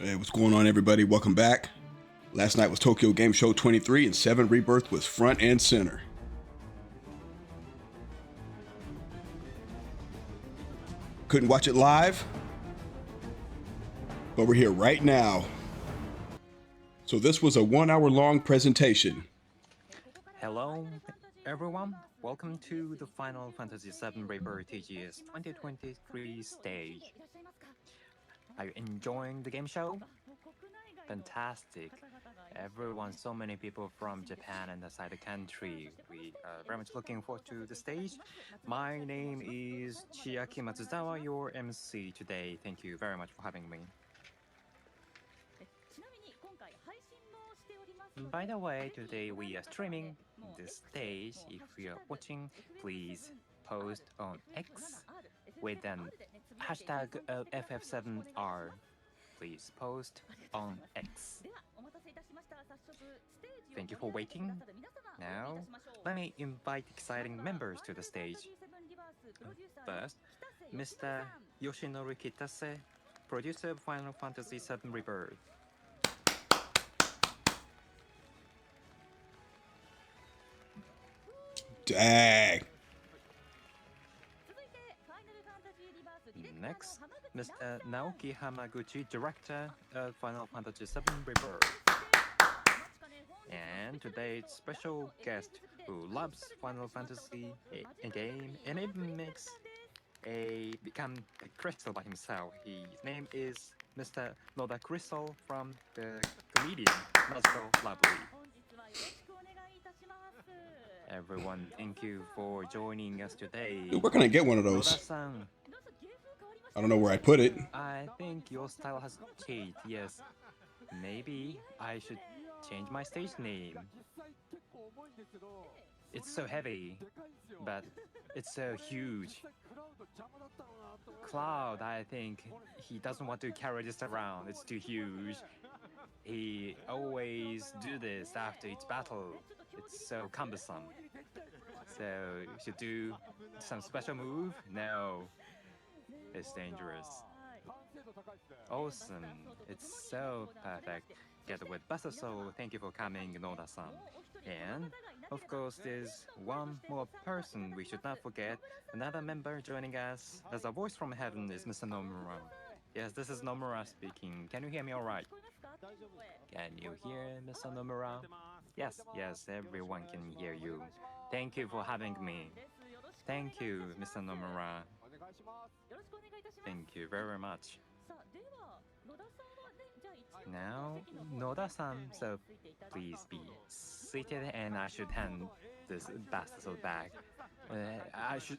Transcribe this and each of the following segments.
Hey, what's going on, everybody? Welcome back. Last night was Tokyo Game Show 23, and 7 Rebirth was front and center. Couldn't watch it live, but we're here right now. So this was a 1-hour-long presentation. Hello, everyone. Welcome to the Final Fantasy VII Rebirth TGS 2023 stage. Are you enjoying the game show? Fantastic. Everyone, so many people from Japan and outside the country. We are very much looking forward to the stage. My name is Chiaki Matsuzawa, your MC today. Thank you very much for having me. By the way, today we are streaming this stage. If you are watching, please post on X with an hashtag FF7R. Please post on X. Thank you for waiting. Now, let me invite exciting members to the stage. First, Mr. Yoshinori Kitase, producer of Final Fantasy VII Rebirth. Dang. Next, Mr. Naoki Hamaguchi, director of Final Fantasy VII Rebirth. And today's special guest who loves Final Fantasy game and even makes become a crystal by himself. His name is Mr. Noda Crystal from the comedian Not So Lovely. Everyone, thank you for joining us today. Dude, where can I get one of those? Noda-san, I don't know where I put it. I think your style has changed, yes. Maybe I should change my stage name. It's so heavy, but it's so huge. Cloud, I think he doesn't want to carry this around. It's too huge. He always do this after each battle. It's so cumbersome. So you should do some special move? No. It's dangerous. Awesome. It's so perfect. Together with Basaso, thank you for coming, Noda-san. And, of course, there's one more person we should not forget. Another member joining us as a voice from heaven is Mr. Nomura. Yes, this is Nomura speaking. Can you hear me all right? Can you hear Mr. Nomura? Yes, everyone can hear you. Thank you for having me. Thank you, Mr. Nomura. Thank you very much. Now, Noda-san, so please be seated and I should hand this bastard back.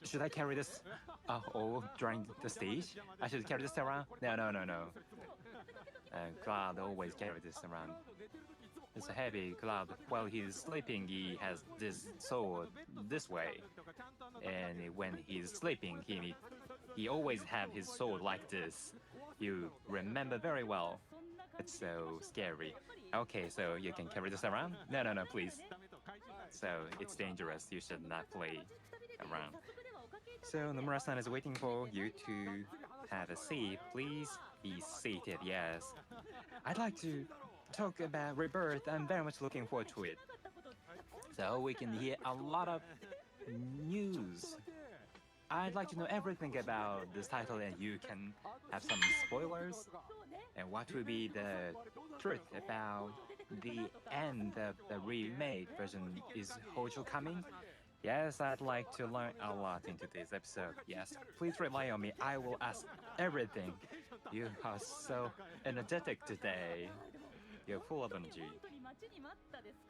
Should I carry this all during the stage? I should carry this around? No. Cloud always carry this around. It's a heavy. Cloud, while he's sleeping, he has this sword this way. And when he's sleeping, he always have his sword like this. You remember very well. It's so scary. Okay, so you can carry this around? No, please. So it's dangerous. You should not play around. So Nomura-san is waiting for you to have a seat. Please be seated, yes. I'd like to talk about Rebirth. I'm very much looking forward to it. So we can hear a lot of news. I'd like to know everything about this title and you can have some spoilers. And what will be the truth about the end of the remade version? Is Hojo coming? Yes, I'd like to learn a lot into this episode. Yes, please rely on me. I will ask everything. You are so energetic today. You're full of energy.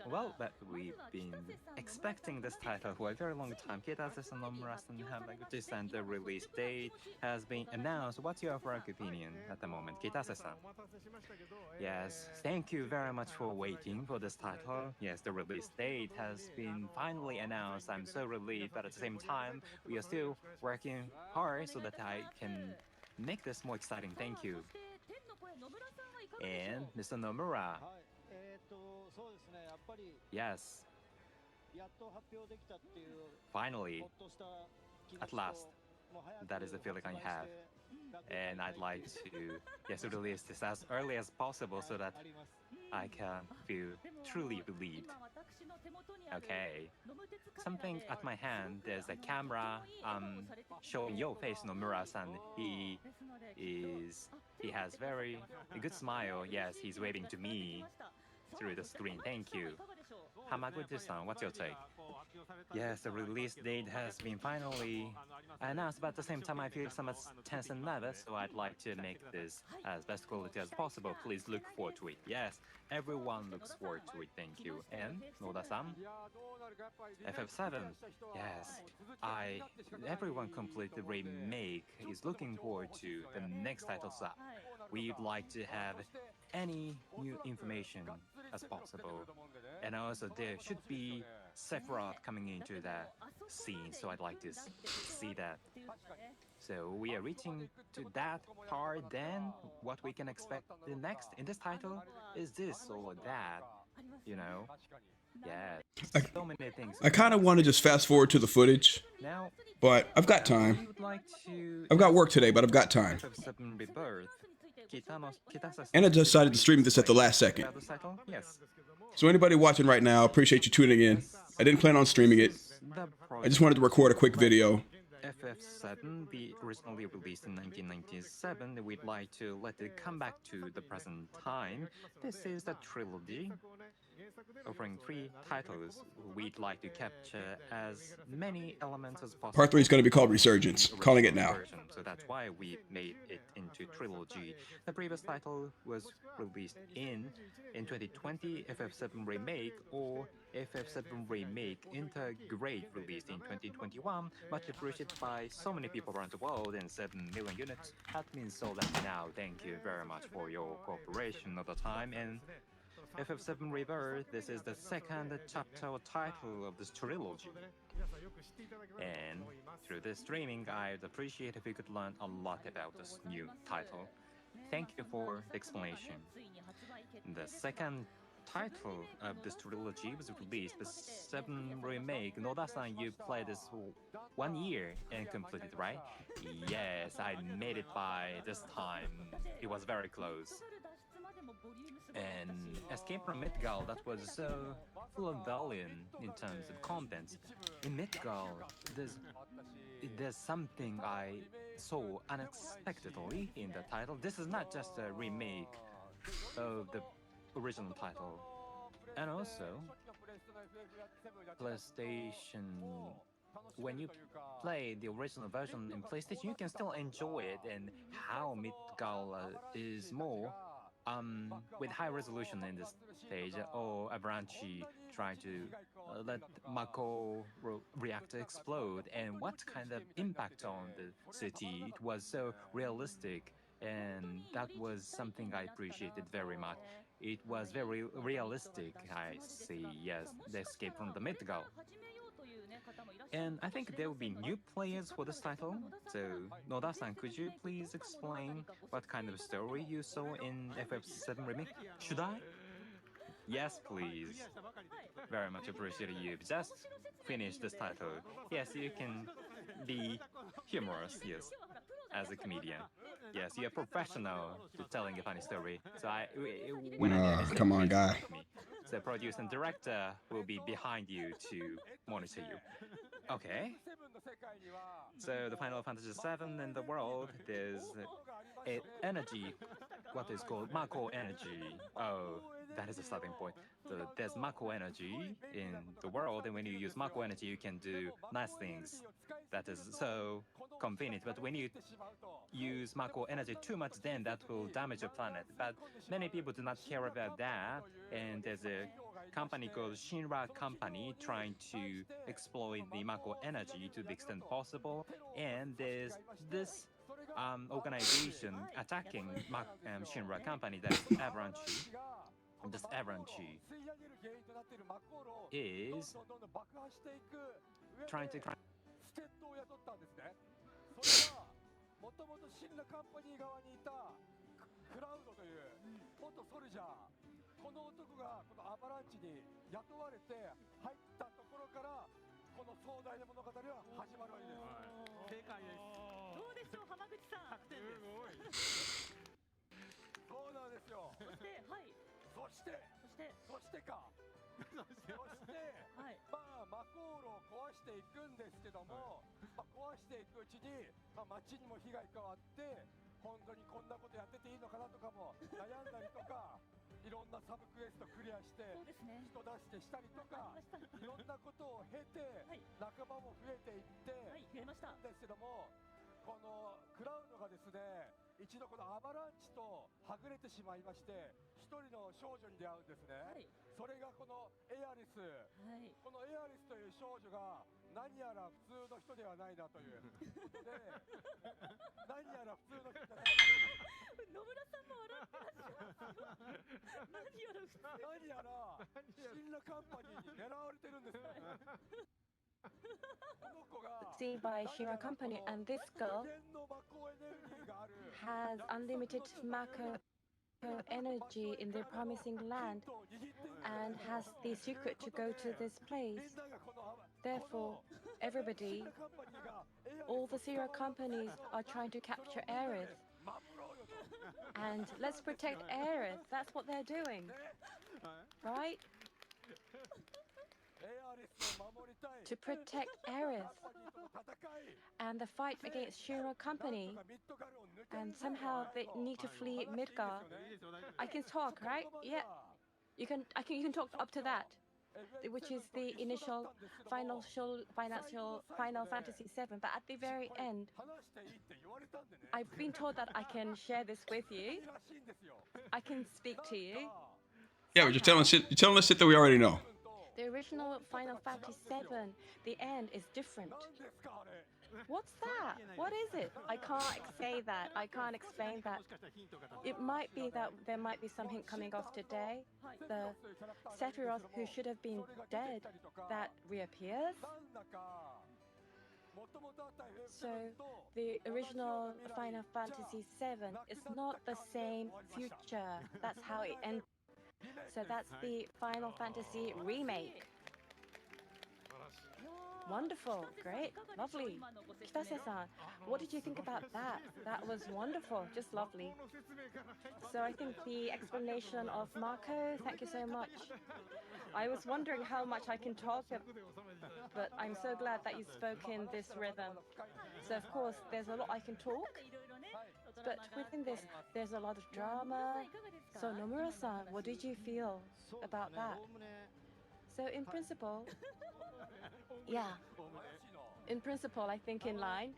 Well, but we've been expecting this title for a very long time. Kitase-san, Nomura-san, Hamaguchi-san, the release date has been announced. What's your frank opinion at the moment, Kitase-san? Yes, thank you very much for waiting for this title. Yes, the release date has been finally announced. I'm so relieved, but at the same time, we are still working hard so that I can make this more exciting. Thank you. And Mr. Nomura. Yes. Finally. At last. That is the feeling I have. and I'd like to release this as early as possible so that I can feel truly relieved. Okay, something at my hand. There's a camera showing your face, Nomura-san. He has very a good smile. Yes, he's waving to me through the screen. Thank you. Hamaguchi-san, what's your take? Yes, the release date has been finally announced, but at the same time I feel somewhat tense and nervous, so I'd like to make this as best quality as possible. Please look forward to it. Yes, everyone looks forward to it. Thank you. And Noda-san? FF7. Yes, everyone complete the remake is looking forward to the next title, so we'd like to have any new information as possible. And also there should be Sephiroth coming into that scene, so I'd like to see that. So we are reaching to that part. Then what we can expect the next in this title is this or that, you know? Yeah, so many things. I kind of want to just fast forward to the footage, Now, but I've got we time. would like to I've got work today, but I've got time. FF7 Rebirth. And I decided to stream this at the last second. About this title? Yes. So anybody watching right now, appreciate you tuning in. I didn't plan on streaming it. I just wanted to record a quick video. FF7, originally released in 1997, we'd like to let it come back to the present time. This is the trilogy, offering 3 titles. We'd like to capture as many elements as possible. Part 3 is going to be called Resurgence. Calling it now. So that's why we made it into trilogy. The previous title was released in 2020, FF7 Remake, or FF7 Remake Integrate, released in 2021, much appreciated by so many people around the world, and 7 million units have been sold out now. Thank you very much for your cooperation at the time. And FF7 Rebirth, this is the second chapter or title of this trilogy. And through this streaming, I'd appreciate if you could learn a lot about this new title. Thank you for the explanation. The second title of this trilogy was released, the 7 Remake. Noda-san, you played this 1 year and completed, right? Yes, I made it by this time. It was very close. And Escape from Midgard, that was so full of volume in terms of contents. In Midgard, there's something I saw unexpectedly in the title. This is not just a remake of the original title. And also, PlayStation, when you play the original version in PlayStation, you can still enjoy it, and how Midgard is more with high resolution in this stage, or Avalanche trying to let Mako reactor explode, and what kind of impact on the city. It was so realistic, and that was something I appreciated very much. It was very realistic, I see, yes, the escape from the Midgard. And I think there will be new players for this title. So, Noda-san, could you please explain what kind of story you saw in FF7 Remake? Should I? Yes, please. Very much appreciated. You've just finished this title. Yes, you can be humorous, yes, as a comedian. Yes, you're professional to telling a funny story. So come on, guy. So producer and director will be behind you to monitor you. Okay. So the Final Fantasy VII in the world, there's energy, what is called Mako energy. Oh, that is a starting point. So there's Mako energy in the world, and when you use Mako energy, you can do nice things. That is so convenient. But when you use Mako energy too much, then that will damage your planet. But many people do not care about that, and there's a company called Shinra Company trying to exploit the Mako energy to the extent possible, and there's this organization attacking Shinra Company, that is Avalanche. This Avalanche is trying to そうなんですよ。そして、はい。そして、か。まあ、魔航路を壊していくんですけども、壊していくうちに、街にも被害加わって、本当にこんなことやってていいのかなとかも悩んだりとか、いろんなサブクエストクリアして、人出してしたりとか、いろんなことを経て、仲間も増えていって、んですけども、このクラウドがですね、一度このアバランチとはぐれてしまいまして、一人の少女に出会うんですね。それがこのエアリス、このエアリスという少女が何やら普通の人ではないなということで何やら普通の人じゃない野村さんも笑ってらっしゃいますよ何やらシンラカンパニーに狙われてるんですよSeen by Shira Company, and this girl has unlimited Mako energy in their promising land and has the secret to go to this place. Therefore, everybody, all the Sierra companies are trying to capture Aerith. And let's protect Aerith. That's what they're doing. Right? To protect Aerith and the fight against Shira Company, and somehow they need to flee Midgar. I can talk, right? Yeah. You can talk up to that, which is the initial Final Fantasy VII. But at the very end, I've been told that I can share this with you. I can speak to you. Yeah, but you're telling us shit that we already know. The original Final Fantasy VII, the end is different. What's that? What is it? I can't say that. I can't explain that. It might be that there might be some hint coming off today. The Sephiroth who should have been dead, that reappears. So the original Final Fantasy VII is not the same future. That's how it ends. So that's the Final Fantasy remake. Wonderful, great, lovely. Kitase-san, what did you think about that? That was wonderful, just lovely. So I think the explanation of Marco, thank you so much. I was wondering how much I can talk, but I'm so glad that you spoke in this rhythm. So of course, there's a lot I can talk, but within this, there's a lot of drama. So Nomura-san, what did you feel about that? So in principle, yeah. In principle, I think in line.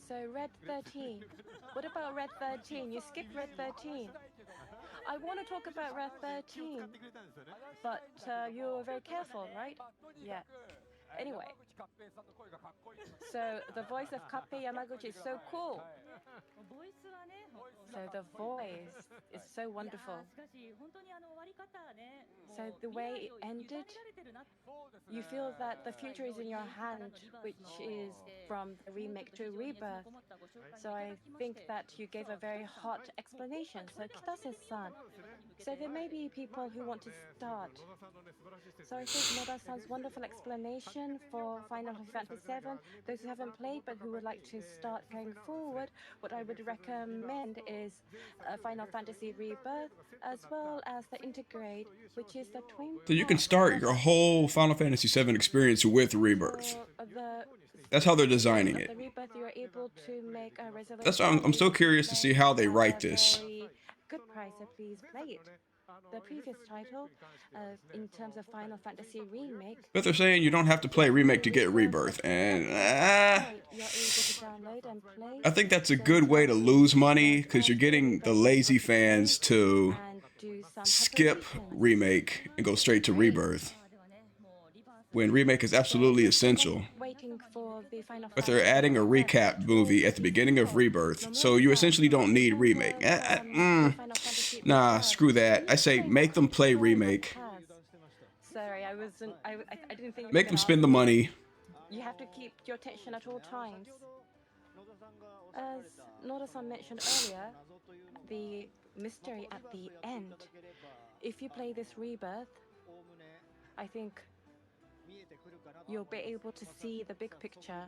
So Red 13. What about Red 13? You skipped Red 13. I want to talk about Red 13. But you were very careful, right? Yeah. Anyway. So the voice of Kappei Yamaguchi is so cool. So the voice is so wonderful. So the way it ended, you feel that the future is in your hand, which is from the remake to Rebirth. So I think that you gave a very hot explanation. So Kitase-san, so there may be people who want to start. So I think Noda-san's wonderful explanation for Final Fantasy VII, those who haven't played but who would like to start going forward, what I would recommend is Final Fantasy Rebirth, as well as the Integrate, which is the twin. So you can start your whole Final Fantasy VII experience with Rebirth. That's how they're designing it. The Rebirth, you're able to make a reservation. That's why I'm so curious to see how they write this. Good price, so please play it. The previous title, in terms of Final Fantasy Remake. But they're saying you don't have to play Remake to get Rebirth, and I think that's a good way to lose money, because you're getting the lazy fans to skip Remake and go straight to Rebirth, when Remake is absolutely essential. But they're adding a recap movie at the beginning of Rebirth, so you essentially don't need Remake. Nah, screw that. I say make them play Remake. Sorry, I didn't think. Make them spend the money. You have to keep your attention at all times. As Noda-san mentioned earlier, the mystery at the end. If you play this Rebirth, I think you'll be able to see the big picture.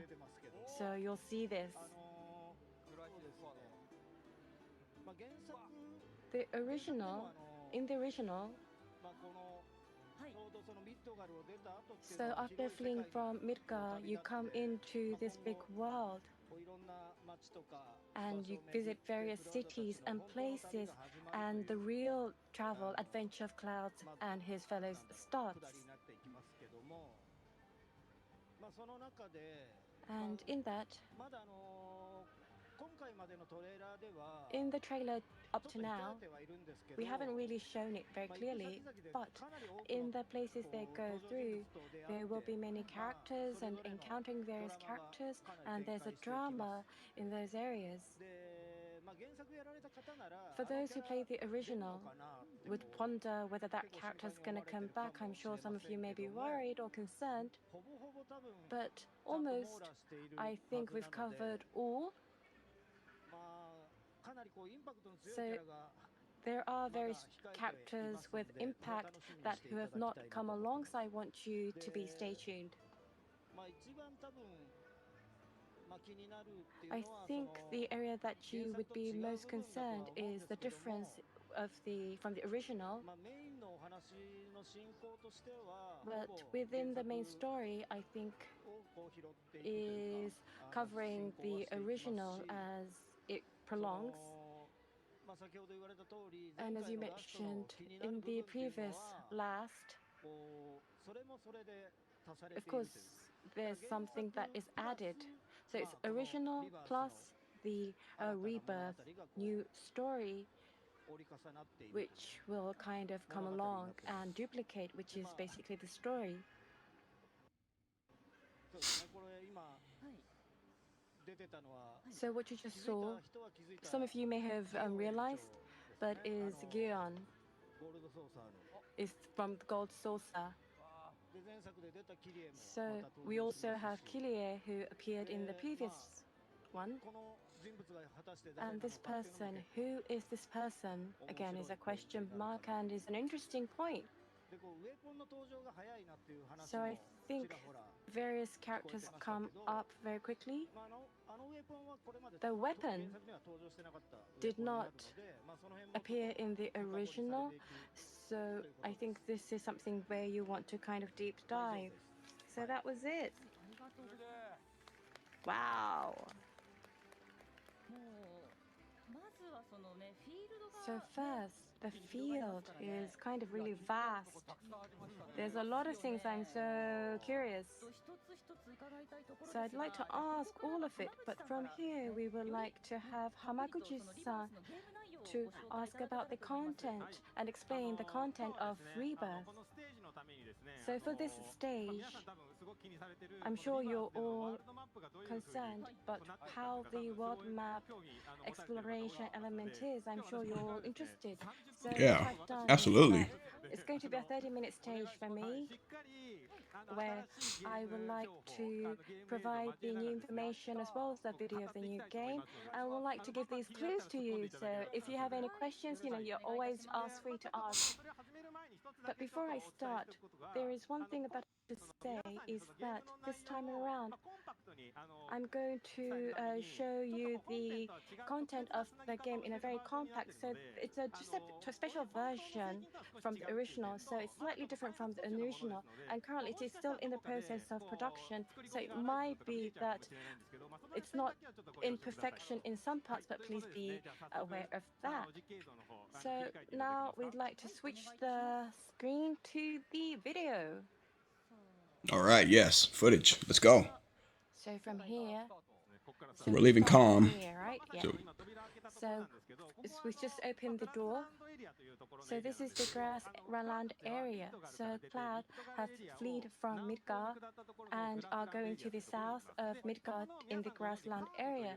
So you'll see this. The original, in the original, so after fleeing from Midgar, you come into this big world and you visit various cities and places, and the real travel adventure of Clouds and his fellows starts. And in that, in the trailer up to now, we haven't really shown it very clearly, but in the places they go through, there will be many characters and encountering various characters, and there's a drama in those areas. For those who play the original, would wonder whether that character's going to come back. I'm sure some of you may be worried or concerned, but almost I think we've covered all. So there are various characters with impact that who have not come along, so I want you to be stay tuned. I think the area that you would be most concerned is the difference of from the original. But within the main story, I think is covering the original as it prolongs. And as you mentioned in the previous last, of course, there's something that is added. So it's original plus the rebirth, new story, which will kind of come along and duplicate, which is basically the story. So what you just saw, some of you may have realized, but is Gion, is from the Gold Saucer. So we also have Kilie, who appeared in the previous one. And this person, who is this person? Again, is a question mark and is an interesting point. So I think various characters come up very quickly. The weapon did not appear in the original, so I think this is something where you want to kind of deep dive. So that was it. Wow. So first, the field is kind of really vast. There's a lot of things I'm so curious. So I'd like to ask all of it, but from here we would like to have Hamaguchi-san to ask about the content and explain the content of Rebirth. So for this stage, I'm sure you're all concerned, but how the world map exploration element is, I'm sure you're all interested. So Yeah, what I've done absolutely. is that it's going to be a 30-minute stage for me, where I would like to provide the new information as well as the video of the new game, and I would like to give these clues to you. So if you have any questions, you're always free to ask. But before I start, there is one thing that I have to say is that this time around, I'm going to show you the content of the game in a very compact, so it's just a special version from the original, so it's slightly different from the original, and currently it is still in the process of production, so it might be that it's not in perfection in some parts, but please be aware of that. So now we'd like to switch the screen to the video. All right, yes, footage. Let's go. So from here, So we're leaving calm. here, right? Yeah. So So we just opened the door. So this is the grassland area. So Cloud have fled from Midgar and are going to the south of Midgar in the grassland area.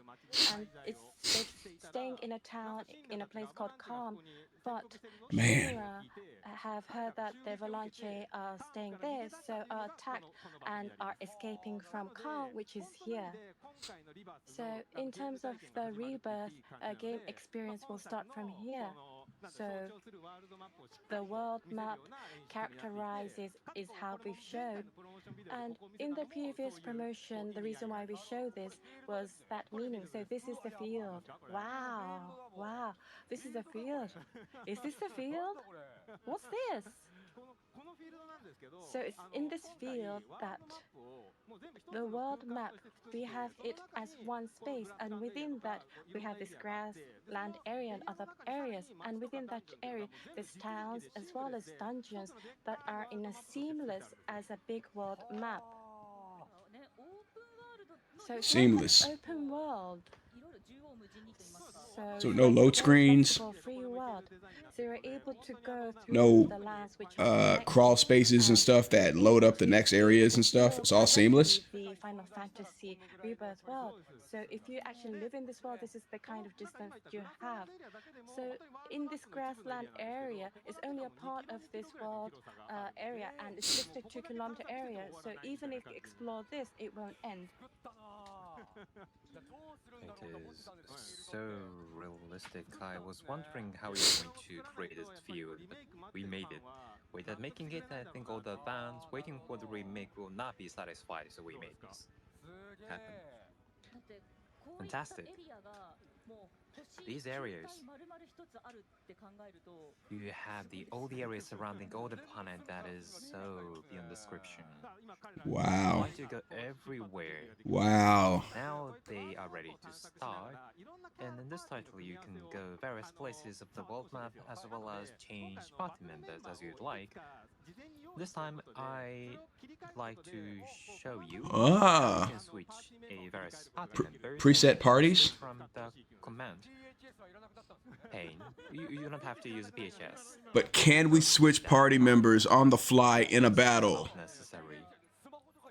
And they're staying in a town in a place called Calm. But Man. Shura have heard that the Avalanche are staying there, so are attacked and are escaping from Calm, which is here. So in terms of the rebirth, game experience will start from here. So the world map characterizes is how we've shown. And in the previous promotion, the reason why we show this was that meaning. So this is the field. Wow, wow, this is the field. Is this the field? What's this? So it's in this field that the world map, we have it as one space, and within that we have this grassland area and other areas, and within that area there's towns as well as dungeons that are in a seamless as a big world map. So it's like an Seamless. open world. So So it's no like a load very screens, flexible, free world. So you're able to go through no the lands which are connected. crawl spaces and stuff that load up the next areas and stuff. It's all seamless. The Final Fantasy Rebirth world. So if you actually live in this world, this is the kind of distance you have. So in this grassland area, it's only a part of this world area, and it's just a 2 kilometer area. So even if you explore this, it won't end. It is so realistic. I was wondering how you're going to create this field, but we made it. Without making it, I think all the fans waiting for the remake will not be satisfied, so we made this happen. Fantastic. These areas, you have all the areas surrounding all the planet that is so beyond description. I Wow. want to go everywhere. Wow. Now they are ready to start, and in this title you can go various places of the world map as well as change party members as you'd like. This time I'd like to show you how Ah. you can switch a various party members Preset parties? from the command pane. You don't have to use PHS. But can we switch party members on the fly in a battle? Not necessary.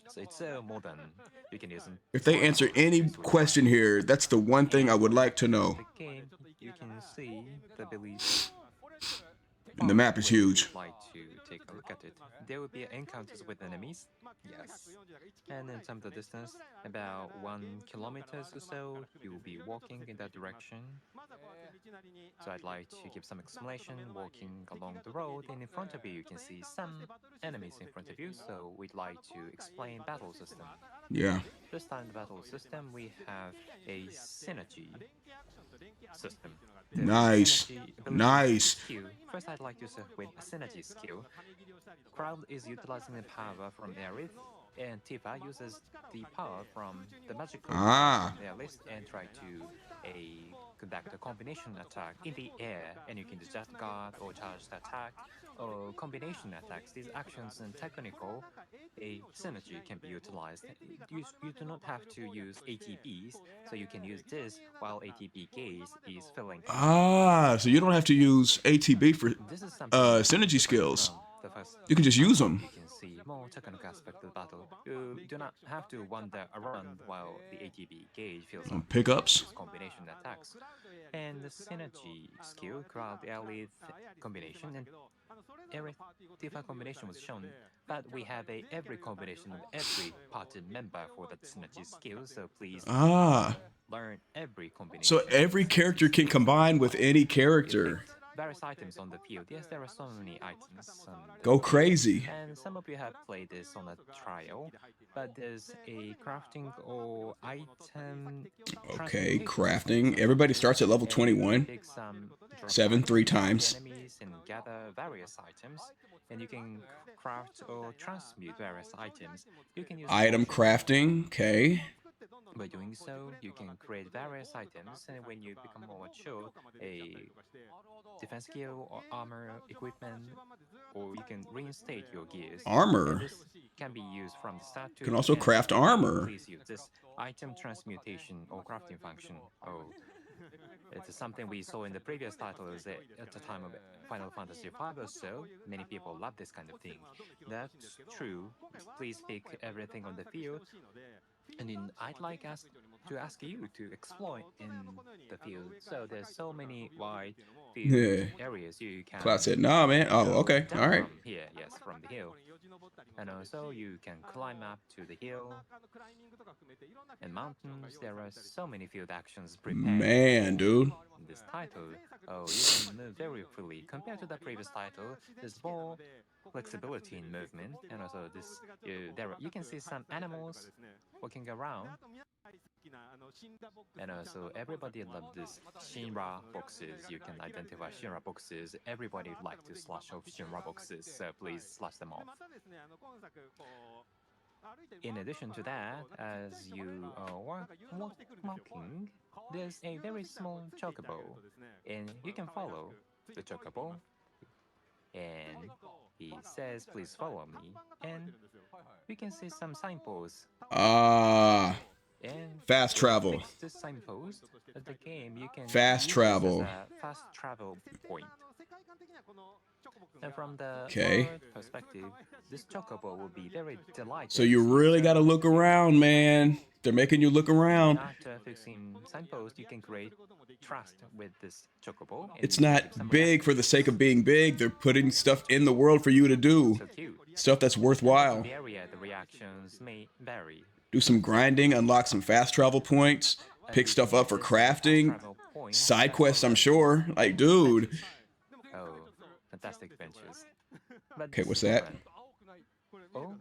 So it's so modern. You can use them. If they answer any question here, that's the one thing I would like to know. The game, you can see the belief. And the map is huge. Like to take a look at it. There will be encounters with enemies. Yes. And in terms of distance, about 1 kilometer or so, you will be walking in that direction. So I'd like to give some explanation. Walking along the road, and in front of you, you can see some enemies in front of you. So we'd like to explain battle system. Yeah. This time, the battle system, we have a synergy system. The Nice. synergy ability Nice. skill. First, I'd like to start with a synergy skill. Crowd is utilizing the power from Aerith, and Tifa uses the power from the magical Ah. from their list and try to conduct a combination attack in the air, and you can just guard or charge the attack or combination attacks. These actions and technical a synergy can be utilized. You do not have to use ATBs, so you can use this while ATB gauge is filling. Ah, so you don't have to use ATB for This is something synergy skills. the first You can just use them. You can see more technical aspect of the battle. You do not have to wander around while the ATB gauge fills up. Pickups. Combination attacks. And the synergy skill, crowd Aerith combination, and Aerith Tifa combination was shown, but we have every combination of every party member for that synergy skill, so please learn every combination. So every character can combine with any character. Various items on the field. Yes, there are so many items. Go crazy. And some of you have played this on a trial, but there's a crafting or item. Okay, crafting. Everybody starts at level 21. 7 3 times. Enemies and gather various items, and you can craft or transmute various items. You can use Item crafting. Okay. By doing so, you can create various items, and when you become more mature, a defense gear or armor equipment, or you can reinstate your gears. Armor. And this can be used from the start to Can also end. craft armor. Please use this item transmutation or crafting function. Oh, it's something we saw in the previous titles at the time of Final Fantasy V or so. Many people love this kind of thing. That's true. Please pick everything on the field. And then I'd like to ask you to explore in the field. So there's so many wide field areas you can. Cloud said, "Nah, man." Oh, okay. All right. From here, yes, from the hill. And also you can climb up to the hill and mountains. There are so many field actions prepared. Man, dude. In this title. title, you can move very freely. Compared to the previous title, there's more flexibility in movement, and also you can see some animals walking around. And also, everybody loves this Shinra boxes. You can identify Shinra boxes. Everybody would like to slash off Shinra boxes, so please slash them off. In addition to that, as you are walking, there's a very small chocobo, and you can follow the chocobo, and he says, "Please follow me," and we can see some signposts. Ah, And fast travel. fix this signpost at the game, you can Fast use travel. this as a fast travel point. And from the Okay. world perspective, this chocobo will be very delighted. So you really got to look around, man. They're making you look around. After fixing signpost, you can create trust with this chocobo. and It's you can not give some big for the reactions. sake of being big. They're putting stuff in the world for you to do. So cute. Stuff that's worthwhile. The area, the reactions may vary. Do some grinding, unlock some fast travel points, pick stuff up for crafting. Side quests, I'm sure. Like, dude. Oh, fantastic adventures. But Okay, this what's is that? different. Oh,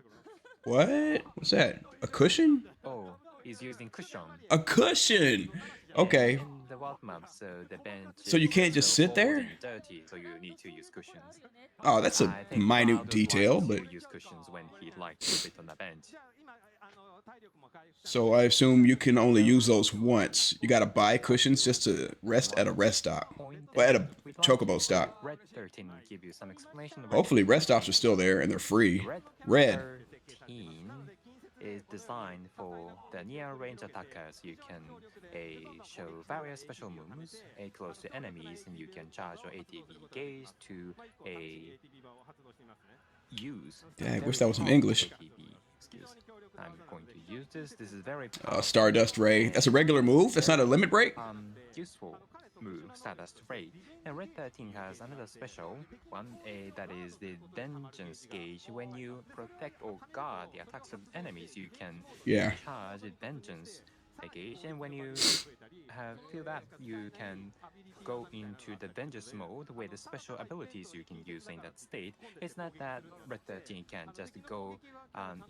What? What's that? A cushion? oh, he's using cushion. A cushion. Okay. In the world map, so the bench. So you can't is just so sit old there? and dirty, so you need to use cushions. Oh, that's a I think minute Cloud would detail, like but to use cushions when he'd like to sit on the bench. so I assume you can only use those once. You gotta buy cushions just to rest at a rest stop. Well, at a We'd like chocobo to stop. Red 13 give you some explanation. Red Hopefully rest stops are still there and they're free. Red. 13 is designed for the near-range attackers. You can show various special moves close to enemies, and you can charge your ATB gaze to use. Yeah, I very wish that was in powerful English. ATB skills. I'm going to use this. This is very Stardust Ray. That's a regular move? That's not a limit break? useful move, Stardust Ray. And Red 13 has another special one, that is the Vengeance Gauge. When you protect or guard the attacks of enemies, you can Yeah. charge Vengeance Gauge. And when you feel that, you can go into the Vengeance mode with the special abilities you can use in that state. It's not that Red 13 can just go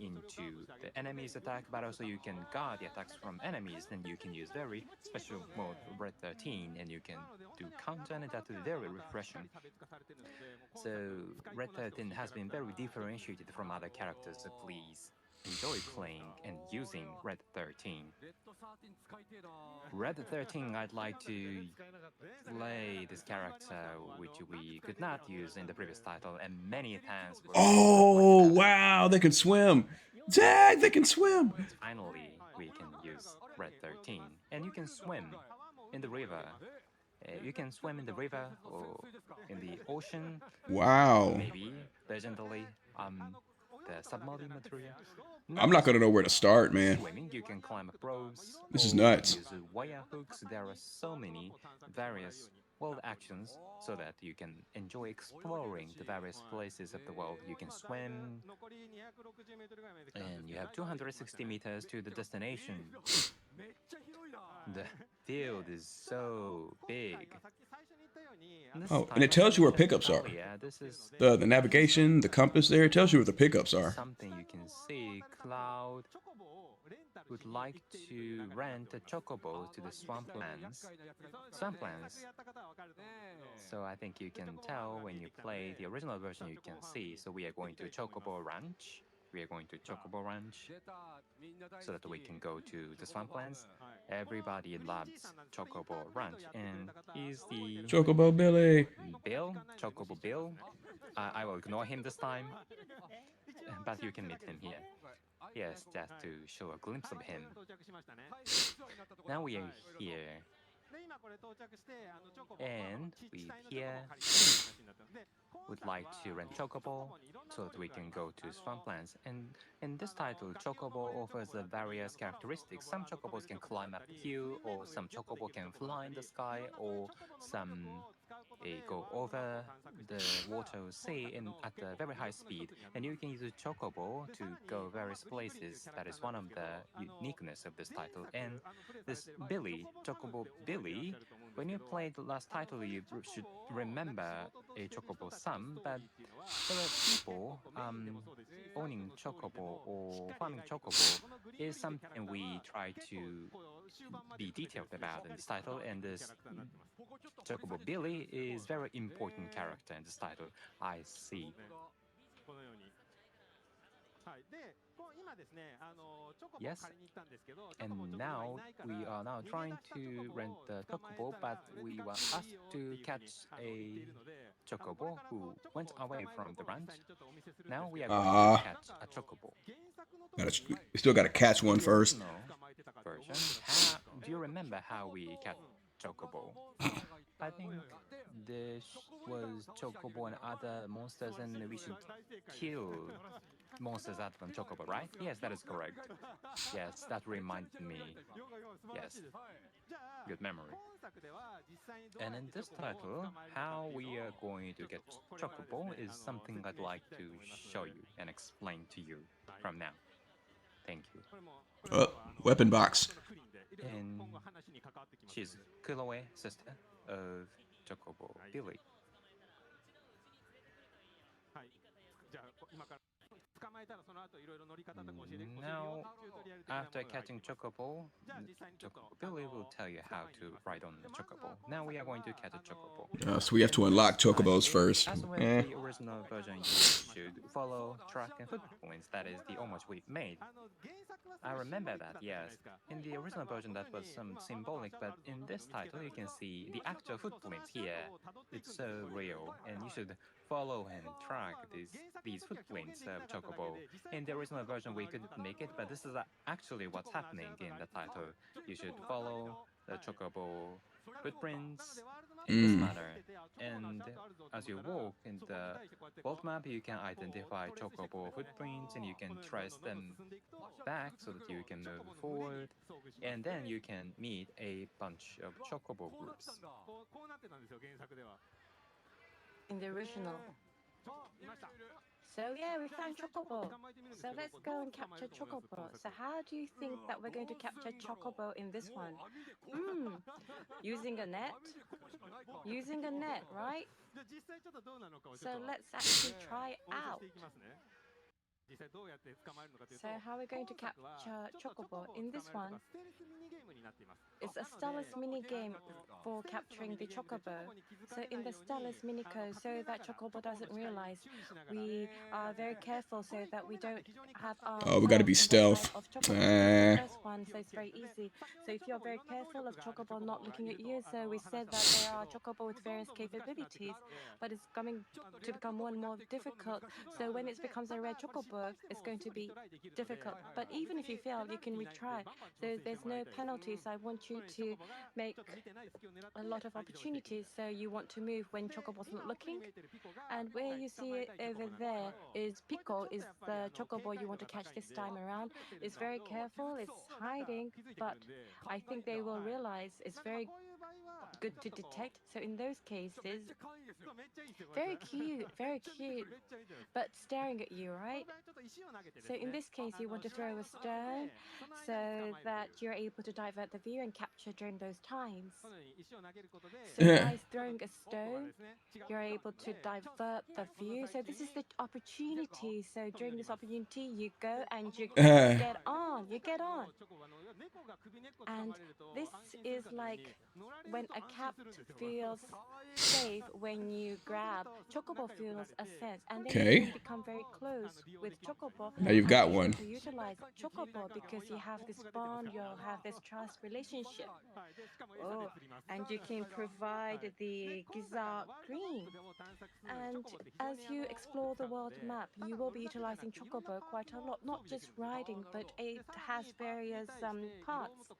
into the enemy's attack, but also you can guard the attacks from enemies. Then you can use very special mode Red 13, and you can do counter, and that's very refreshing. So Red 13 has been very differentiated from other characters, so please enjoy playing and using Red 13. Red 13, I'd like to play this character, which we could not use in the previous title, and many times. Oh, wow. They can swim. Zach, they can swim. Finally, we can use Red 13, and you can swim in the river. You can swim in the river or in the ocean. Wow. Maybe legendary the submarine material. I'm not gonna know where to start, man. Swimming, you can climb up ropes. This is or nuts. Use wire hooks. There are so many various world actions so that you can enjoy exploring the various places of the world. You can swim, and you have 260 meters to the destination. The field is so big. Oh, and it tells you where pickups are. Yeah, this is The navigation, the compass there, it tells you where the pickups are. something you can see. Cloud would like to rent a chocobo to the swamplands. Swamplands. So I think you can tell when you play the original version, you can see. So we are going to Chocobo Ranch. We are going to Chocobo Ranch so that we can go to the swamplands. Everybody loves Chocobo Ranch, and he's the Chocobo Billy. Bill, Chocobo Bill. I will ignore him this time, but you can meet him here. Yes, just to show a glimpse of him. Now we are here, and we here would like to rent Chocobo so that we can go to swamplands. And in this title, Chocobo offers various characteristics. Some Chocobos can climb up a hill, or some Chocobo can fly in the sky, or some go over the water or sea at a very high speed. And you can use a Chocobo to go various places. That is one of the uniqueness of this title. And this Billy, Chocobo Billy, when you play the last title, you should remember a chocobo sum, but there are people owning chocobo or farming chocobo is something we try to be detailed about in this title, and this chocobo Billy is very important character in this title. I see. Yes, and now we are now trying to rent the chocobo, but we were asked to catch a chocobo who went away from the ranch. Now we are going to catch a chocobo. We still gotta catch one first. Original version. Do you remember how we catch chocobo? I think this was chocobo and other monsters, and we should kill monsters other than chocobo, right? Yes, that is correct. Yes, that reminded me. Yes, good memory. And in this title, how we are going to get chocobo is something I'd like to show you and explain to you from now. Thank you. Weapon box. And she's Kuloe, sister of Chocobo Billy. Now, after catching Chocobo, Chocobo Billy will tell you how to ride on the Chocobo. Now we are going to catch a Chocobo. So we have to unlock chocobos first. As with the original version, you should follow track and footprints. That is the homage we made. I remember that, yes. In the original version, that was some symbolic, but in this title, you can see the actual footprints here. It's so real, and you should follow and track these footprints of Chocobo. In the original version, we couldn't make it, but this is actually what's happening in the title. You should follow the Chocobo footprints in this manner. And as you walk in the world map, you can identify Chocobo footprints and you can trace them back so that you can move forward. And then you can meet a bunch of Chocobo groups. In the original. So yeah, we found Chocobo. So let's go and capture Chocobo. So how do you think that we're going to capture Chocobo in this one? Using a net? Using a net, right? So let's actually try it out. So how are we going to capture Chocobo in this one? It's a Stealth mini game for capturing the Chocobo. So in the Stealth mini code, so that Chocobo doesn't realize, we are very careful so that we don't have our we gotta be stealth. The first one, so it's very easy. So if you're very careful of Chocobo not looking at you, so we said that there are Chocobo with various capabilities, but it's coming to become more and more difficult. So when it becomes a red Chocobo, it's going to be difficult. But even if you fail, you can retry. So there's no penalties. I want you to make a lot of opportunities. So you want to move when Chocobo's not looking. And where you see it over there is Pico, is the Chocobo you want to catch this time around. It's very careful, it's hiding, but I think they will realize it's very good to detect. So in those cases, very cute, but staring at you, right? So in this case, you want to throw a stone so that you're able to divert the view and capture during those times. So by throwing a stone, you're able to divert the view. So this is the opportunity. So during this opportunity, you go and you get on. You get on. And this is like when a cat feels safe when you grab. Chocobo feels a sense, and then you can become very close with Chocobo. Now you've got one. To utilize Chocobo because you have this bond, you'll have this trust relationship. Oh, and you can provide the Giza green. And as you explore the world map, you will be utilizing Chocobo quite a lot, not just riding, but it has various parts.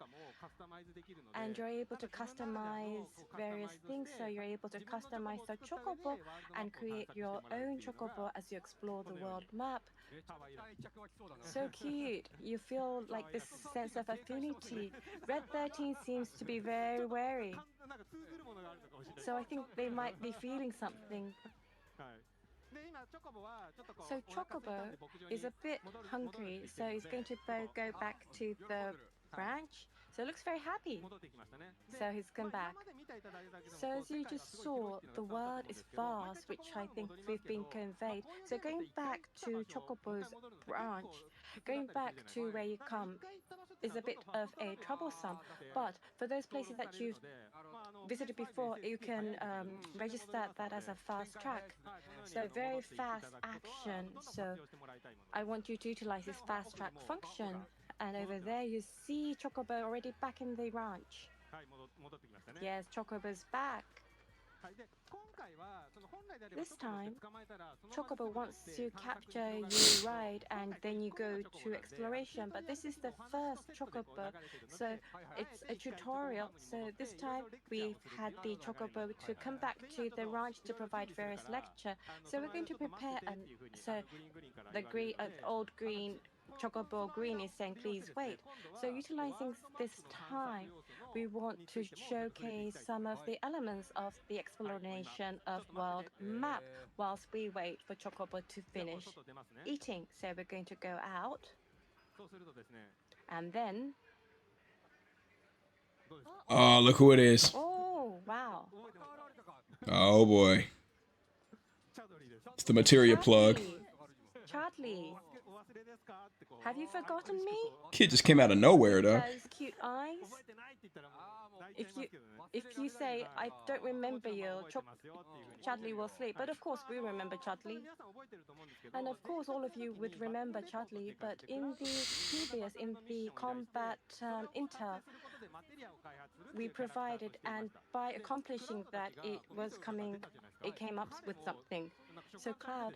And you're able to customize various things, so you're able to customize the Chocobo and create your own Chocobo as you explore the world map. So cute. You feel like this sense of affinity. Red 13 seems to be very wary. So I think they might be feeling something. So Chocobo is a bit hungry, so he's going to go back to the branch. So it looks very happy. So he's come back. So as you just saw, the world is vast, which I think we've been conveyed. So going back to Chocobo's branch, going back to where you come is a bit of a troublesome. But for those places that you've visited before, you can register that as a fast track. So very fast action. So I want you to utilize this fast track function. And over there, you see Chocobo already back in the ranch. Yes, Chocobo's back. This time, Chocobo wants to capture you right and then you go to exploration, but this is the first Chocobo, so it's a tutorial. So this time we've had the Chocobo to come back to the ranch to provide various lecture. So we're going to prepare, and so the green, old green Chocobo Green is saying, please wait. So utilizing this time, we want to showcase some of the elements of the explanation of world map whilst we wait for Chocobo to finish eating. So we're going to go out and then, Oh, look who it is. oh, wow. Oh boy. It's the materia plug. Chadley, have you forgotten me? Kid just came out of nowhere, though. Those cute eyes. If you say I don't remember you, Chadley will sleep. But of course we remember Chadley, and of course all of you would remember Chadley. But in the combat intel, we provided, and by accomplishing that, it came up with something. So Cloud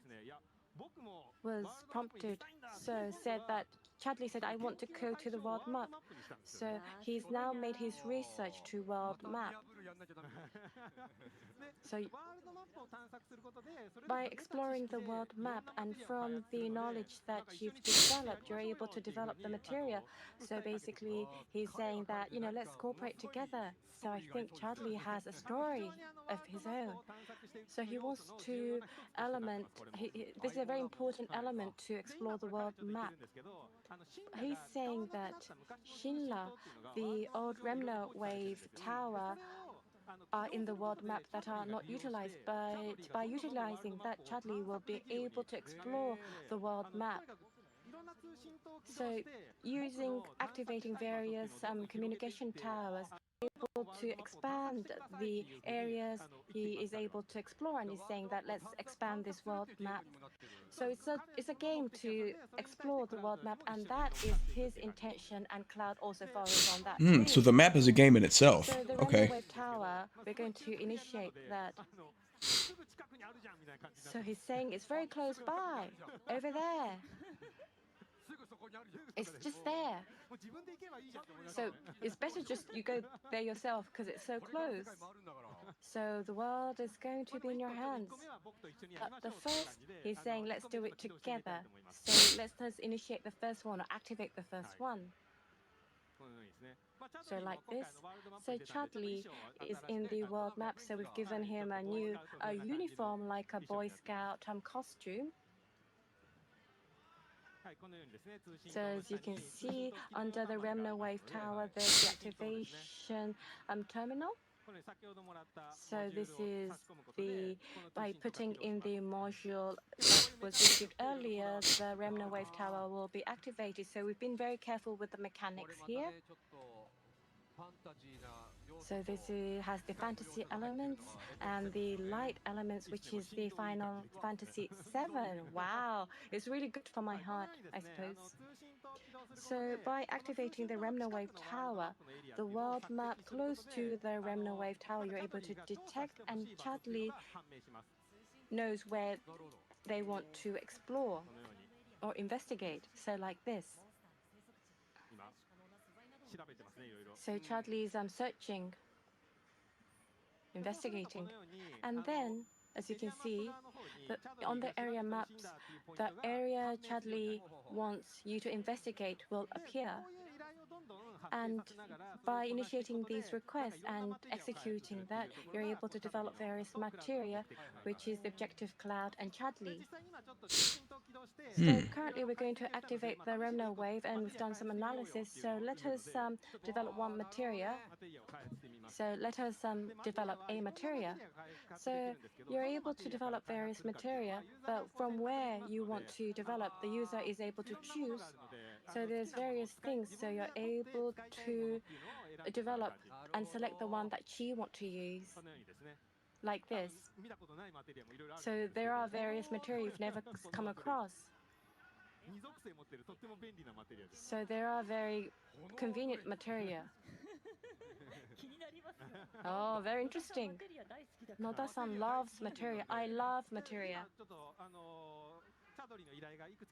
was prompted, so said that Chadley said, I want to go to the world map. So he's now made his research to world map. So by exploring the world map and from the knowledge that you've developed, you're able to develop the material. So basically, he's saying that, let's cooperate together. So I think Chadley has a story of his own. So he wants to this is a very important element to explore the world map. He's saying that Shinla, the old Remno wave tower, are in the world map that are not utilized, but by utilizing that, Chadley will be able to explore the world map. So activating various communication towers, able to expand the areas he is able to explore, and he's saying that let's expand this world map. So it's a game to explore the world map, and that is his intention, and Cloud also follows on that. So the map is a game in itself. So the Okay. Wave Tower, we're going to initiate that. So he's saying it's very close by, over there. It's just there. So it's better just you go there yourself because it's so close. So the world is going to be in your hands. But the first, he's saying, let's do it together. So let's initiate the first one or activate the first one. So like this. So Chadley is in the world map, so we've given him a new uniform like a Boy Scout costume. So as you can see, under the Remno Wave Tower, there's the activation terminal. So this is by putting in the module that was received earlier, the Remno Wave Tower will be activated. So we've been very careful with the mechanics here. So this has the fantasy elements and the light elements, which is the Final Fantasy 7. Wow, it's really good for my heart, I suppose. So by activating the Remno Wave Tower, the world map close to the Remno Wave Tower, you're able to detect, and Chadley knows where they want to explore or investigate. So like this. So Chadley is searching, investigating, and then, as you can see, on the area maps, the area Chadley wants you to investigate will appear. And by initiating these requests and executing that, you're able to develop various materia, which is the objective cloud and Chadley. So currently we're going to activate the Remno wave, and we've done some analysis. So let us develop one materia. So let us develop a materia. So you're able to develop various materia, but from where you want to develop, the user is able to choose. So there's various things. So you're able to develop and select the one that you want to use, like this. So there are various material you've never come across. So there are very convenient materia. Oh, very interesting. Noda-san loves materia. I love materia.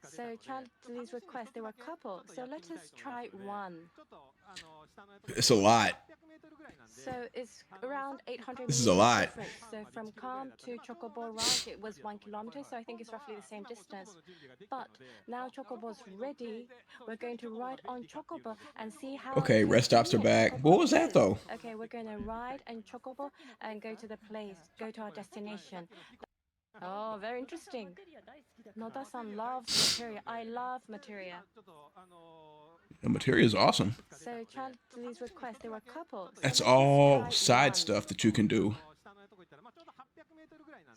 So Chadley's request, there were a couple. So let us try one. It's a lot. So it's around 800 This is a meters lot. difference. So from Calm to Chocobo Ride, it was 1 kilometer. So I think it's roughly the same distance. But now Chocobo's ready. We're going to ride on Chocobo and see how. Okay, rest stops are back. Chocobo What was that is. though? Okay, we're going to ride and Chocobo and go to the place, go to our destination. Oh, very interesting. Noda-san loves materia. I love materia. The material is awesome. So Chadley's request, there were a couple. So That's let us all try side one. stuff that you can do.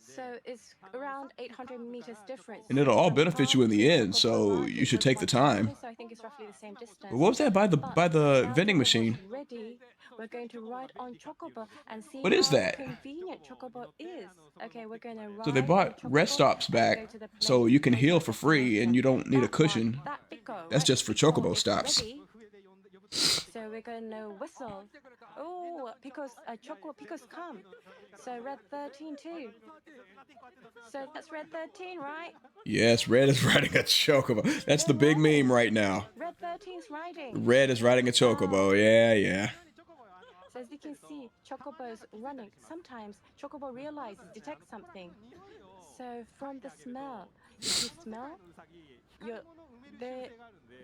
So it's around 800 meters difference. And it'll all from benefit you in the Calm to end, so Chocobo Ride, you it should was take the 1 kilometer, time. So I think it's roughly the same distance. But what was that by the But vending now machine? Chocobo's ready. We're going to ride on Chocobo and see What is how that? convenient Chocobo is. Okay, we're going to ride So they bought on rest Chocobo stops and back go to the place, so you can go to heal our for free and destination. you don't need a That cushion. one, that Pico, That's right just for Pico chocobo is stops. ready. So we're going to whistle. Oh, Pico's come. So red 13 too. So that's red 13, right? Yes, Red is riding a chocobo. That's the big meme right now. Red 13's riding. Red is riding a chocobo. Yeah, yeah. So as you can see, Chocobo's running. Sometimes Chocobo realizes, detects something. So from the smell, if you smell,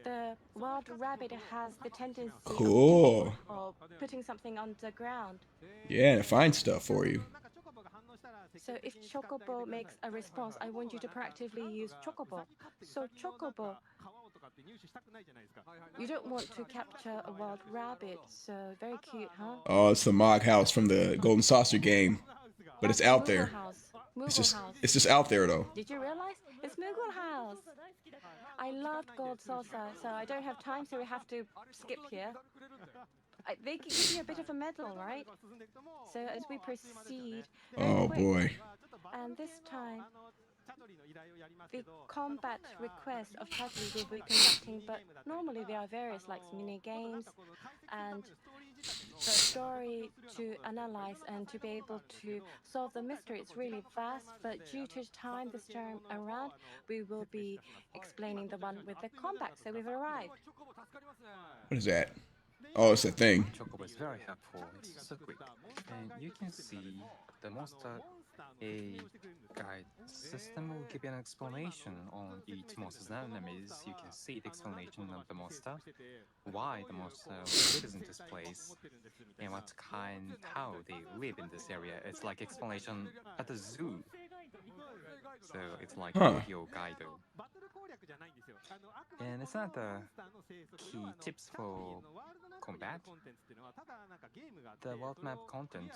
the wild rabbit has the tendency Cool. of putting something on the ground. Yeah, to find stuff for you. So if Chocobo makes a response, I want you to proactively use Chocobo. So Chocobo, you don't want to capture a wild rabbit, so very cute, huh? Oh, it's the Mog House from the Golden Saucer game, but it's out there. Moogle It's House. just out there though. Did you realize? It's Moogle House. I loved Gold Saucer, so I don't have time, so we have to skip here. They can give you a bit of a medal, right? So as we proceed, very Oh quick. boy. And this time, the combat request of Chadley will be conducting, but normally there are various like mini games and the story to analyze and to be able to solve the mystery. It's really vast, but due to time this term around, we will be explaining the one with the combat. So we've arrived. What is that? Oh, it's a thing. Chocobo is very helpful. It's so quick. And you can see the monster a guide system will give you an explanation on each monster's enemies. You can see the explanation of the monster, why the monster lives in this place, and how they live in this area. It's like explanation at the zoo. So it's like audio guide. And it's not the key tips for combat. The world map content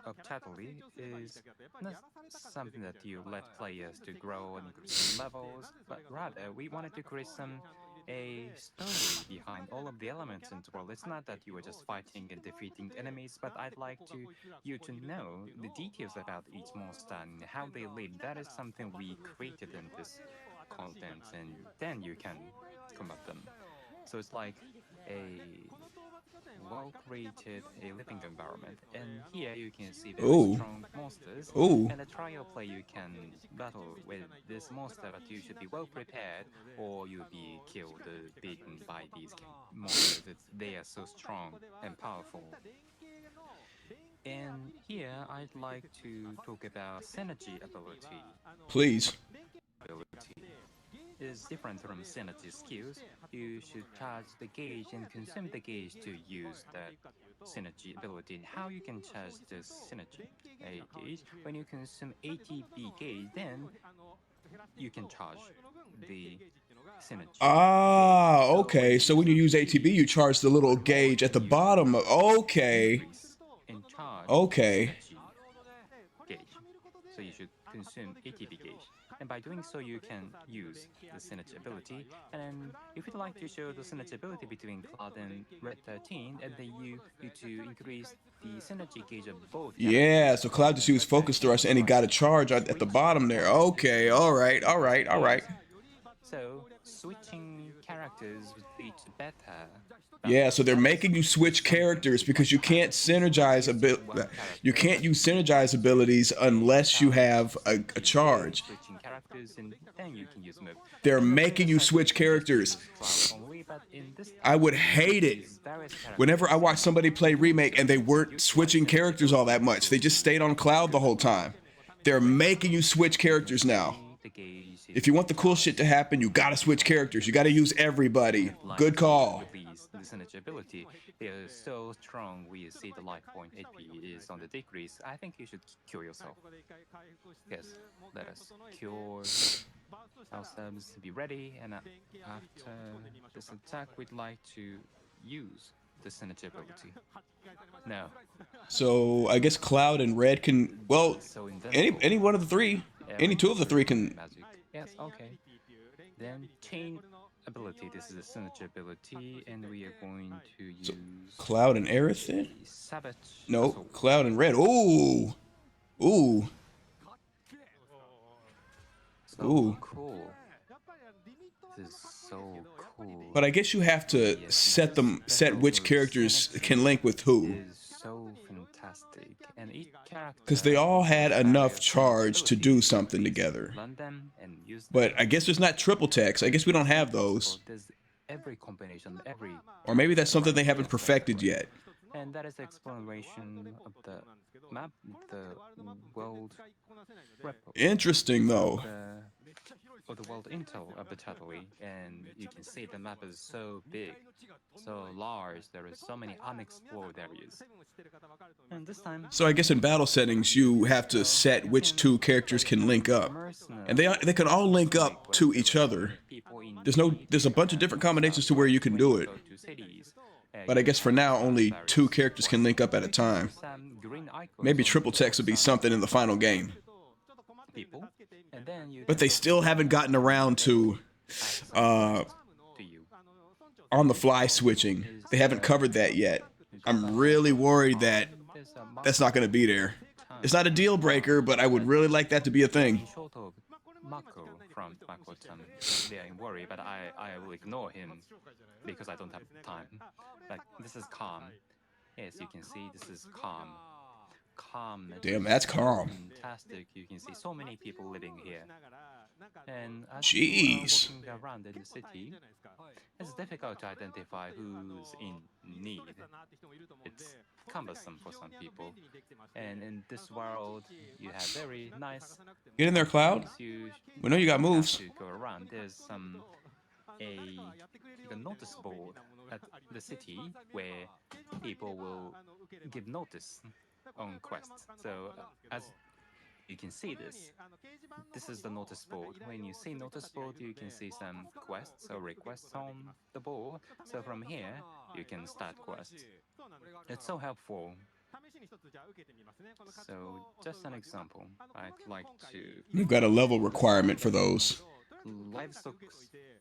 of Chatterley is not something that you let players to grow and increase levels, but rather we wanted to create a story behind all of the elements in the world. It's not that you are just fighting and defeating enemies, but I'd like you to know the details about each monster and how they live. That is something we created in this content, and then you can combat them. So it's like a well-created living environment, and here you can see very strong monsters. Ooh. And a trial play, you can battle with this monster, but you should be well prepared, or you'll be killed, beaten by these monsters. They are so strong and powerful. And here I'd like to talk about synergy ability. Please. is different from synergy skills. You should charge the gauge and consume the gauge to use the synergy ability. How you can charge the synergy gauge? When you consume ATB gauge, then you can charge the synergy. Ah, okay. So when you use ATB, you charge the little gauge at the bottom. Okay. In charge Okay. synergy gauge. So you should consume ATB gauge. And by doing so, you can use the synergy ability. And then if you'd like to show the synergy ability between Cloud and Red 13, and then you need to increase the synergy gauge of both. Yeah, so Cloud just used focus thrust and he got a charge at the bottom there. Okay, all right, all right, all right. So switching characters would lead to better. Yeah, so they're making you switch characters because you can't synergize you can't use synergize abilities unless you have a charge. Switching characters and then you can use move. They're making you switch characters. I would hate it whenever I watch somebody play Remake and they weren't switching characters all that much. They just stayed on Cloud the whole time. They're making you switch characters now. If you want the cool shit to happen, you gotta switch characters. You gotta use everybody. Good call. The synergy ability, they are so strong. We see the life point HP is on the decrease. I think you should cure yourself. Yes, let us cure ourselves. Be ready, and after this attack, we'd like to use the synergy ability. No. So I guess Cloud and Red can, well, any one of the three, any two of the three can. Magic. Yes, okay. Then chain ability. This is a synergy ability, and we are going to use Cloud and Aerith then? Savage. No, Cloud and Red. Ooh, ooh, so ooh. Cool. This is so cool. But I guess you have to set which characters can link with who. It is so fantastic, and each character. Because they all had enough charge to do something together. Learn them and use them. But I guess there's not triple techs. I guess we don't have those. There's every combination, every. Or maybe that's something they haven't perfected yet. And that is the exploration of the map, the world. Interesting though. Of the world intel of the Chatterley, and you can see the map is so big, so large. There is so many unexplored areas. And this time, So I guess in battle settings you have to set which two characters can link up, and they can all link up to each other. There's a bunch of different combinations to where you can do it. But I guess for now only two characters can link up at a time. Maybe triple techs would be something in the final game. But they still haven't gotten around to on the fly switching. They haven't covered that yet. I'm really worried that that's not going to be there. It's not a deal breaker, but I would really like that to be a thing. Mako from Mako-chan, they are in worry, but I will ignore him because I don't have time. Like, this is calm. Yes, you can see this is calm. Calm. Damn, that's calm. Fantastic. You can see so many people living here. And as Jeez. walking around in the city, it's difficult to identify who's in need. It's cumbersome for some people. And in this world, you have very nice. Get in there, Cloud. We know you got moves. To go around. There's a notice board at the city where people will give notice on quests. So as you can see this is the notice board. When you see notice board, you can see some quests or requests on the board. So from here, you can start quests. It's so helpful. So just an example, I'd like to. You've got a level requirement for those. Livestock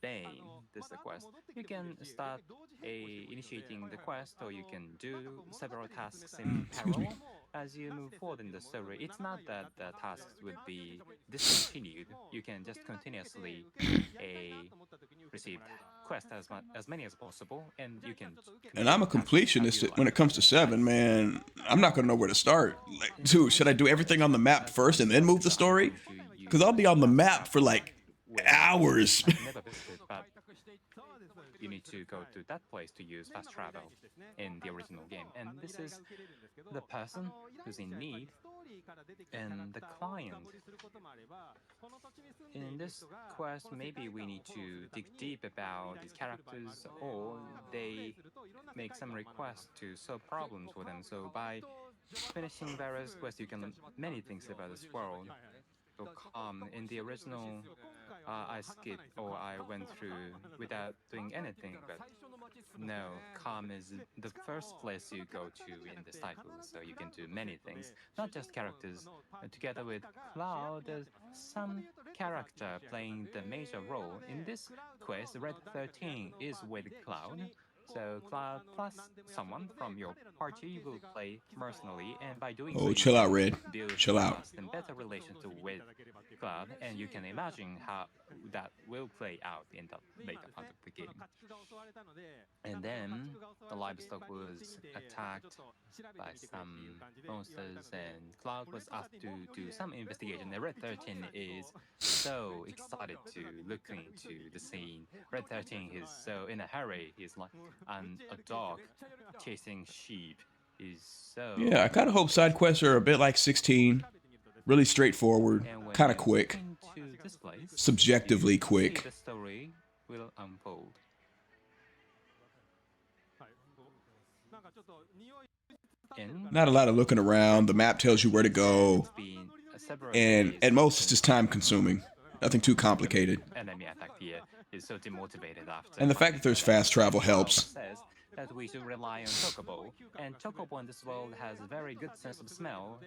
Bane, this is the quest. You can start initiating the quest, or you can do several tasks in parallel as you move forward in the story. It's not that the tasks would be discontinued. You can just continuously receive quests as many as possible, and you can. And I'm a completionist when it comes to 7, man. I'm not gonna know where to start. Like, dude, should I do everything on the map first and then move the story? Because I'll be on the map for like hours. Never visited, but you need to go to that place to use fast travel in the original game. And this is the person who's in need and the client in this quest, maybe we need to dig deep about these characters, or they make some requests to solve problems for them. So by finishing various quests, you can learn many things about this world. So calm in the original, I skipped or I went through without doing anything. But no, calm is the first place you go to in this title, so you can do many things, not just characters. Together with Cloud, there's some character playing the major role. In this quest, Red 13 is with Cloud, so Cloud plus someone from your party will play personally, and by doing so, Oh, you chill out, can Red. build Chill out. trust and better relations with Cloud, and you can imagine how that will play out in the later part of the game. And then the livestock was attacked by some monsters, and Cloud was asked to do some investigation. And Red 13 is so excited to look into the scene. Red 13 is so in a hurry. He's like a dog chasing sheep. He's so Yeah, I kind of hope side quests are a bit like 16. Really straightforward, and when kind of you quick, look into this place, subjectively you see quick. the story will unfold. In Not a lot of looking around. The map tells you where to go. it's been several And days at most, it's since just time consuming. Nothing too complicated. enemy attack here is so demotivated after. And the fact that there's fast travel helps. Says that we should rely on Chocobo, and Chocobo in this world has a very good sense of smell,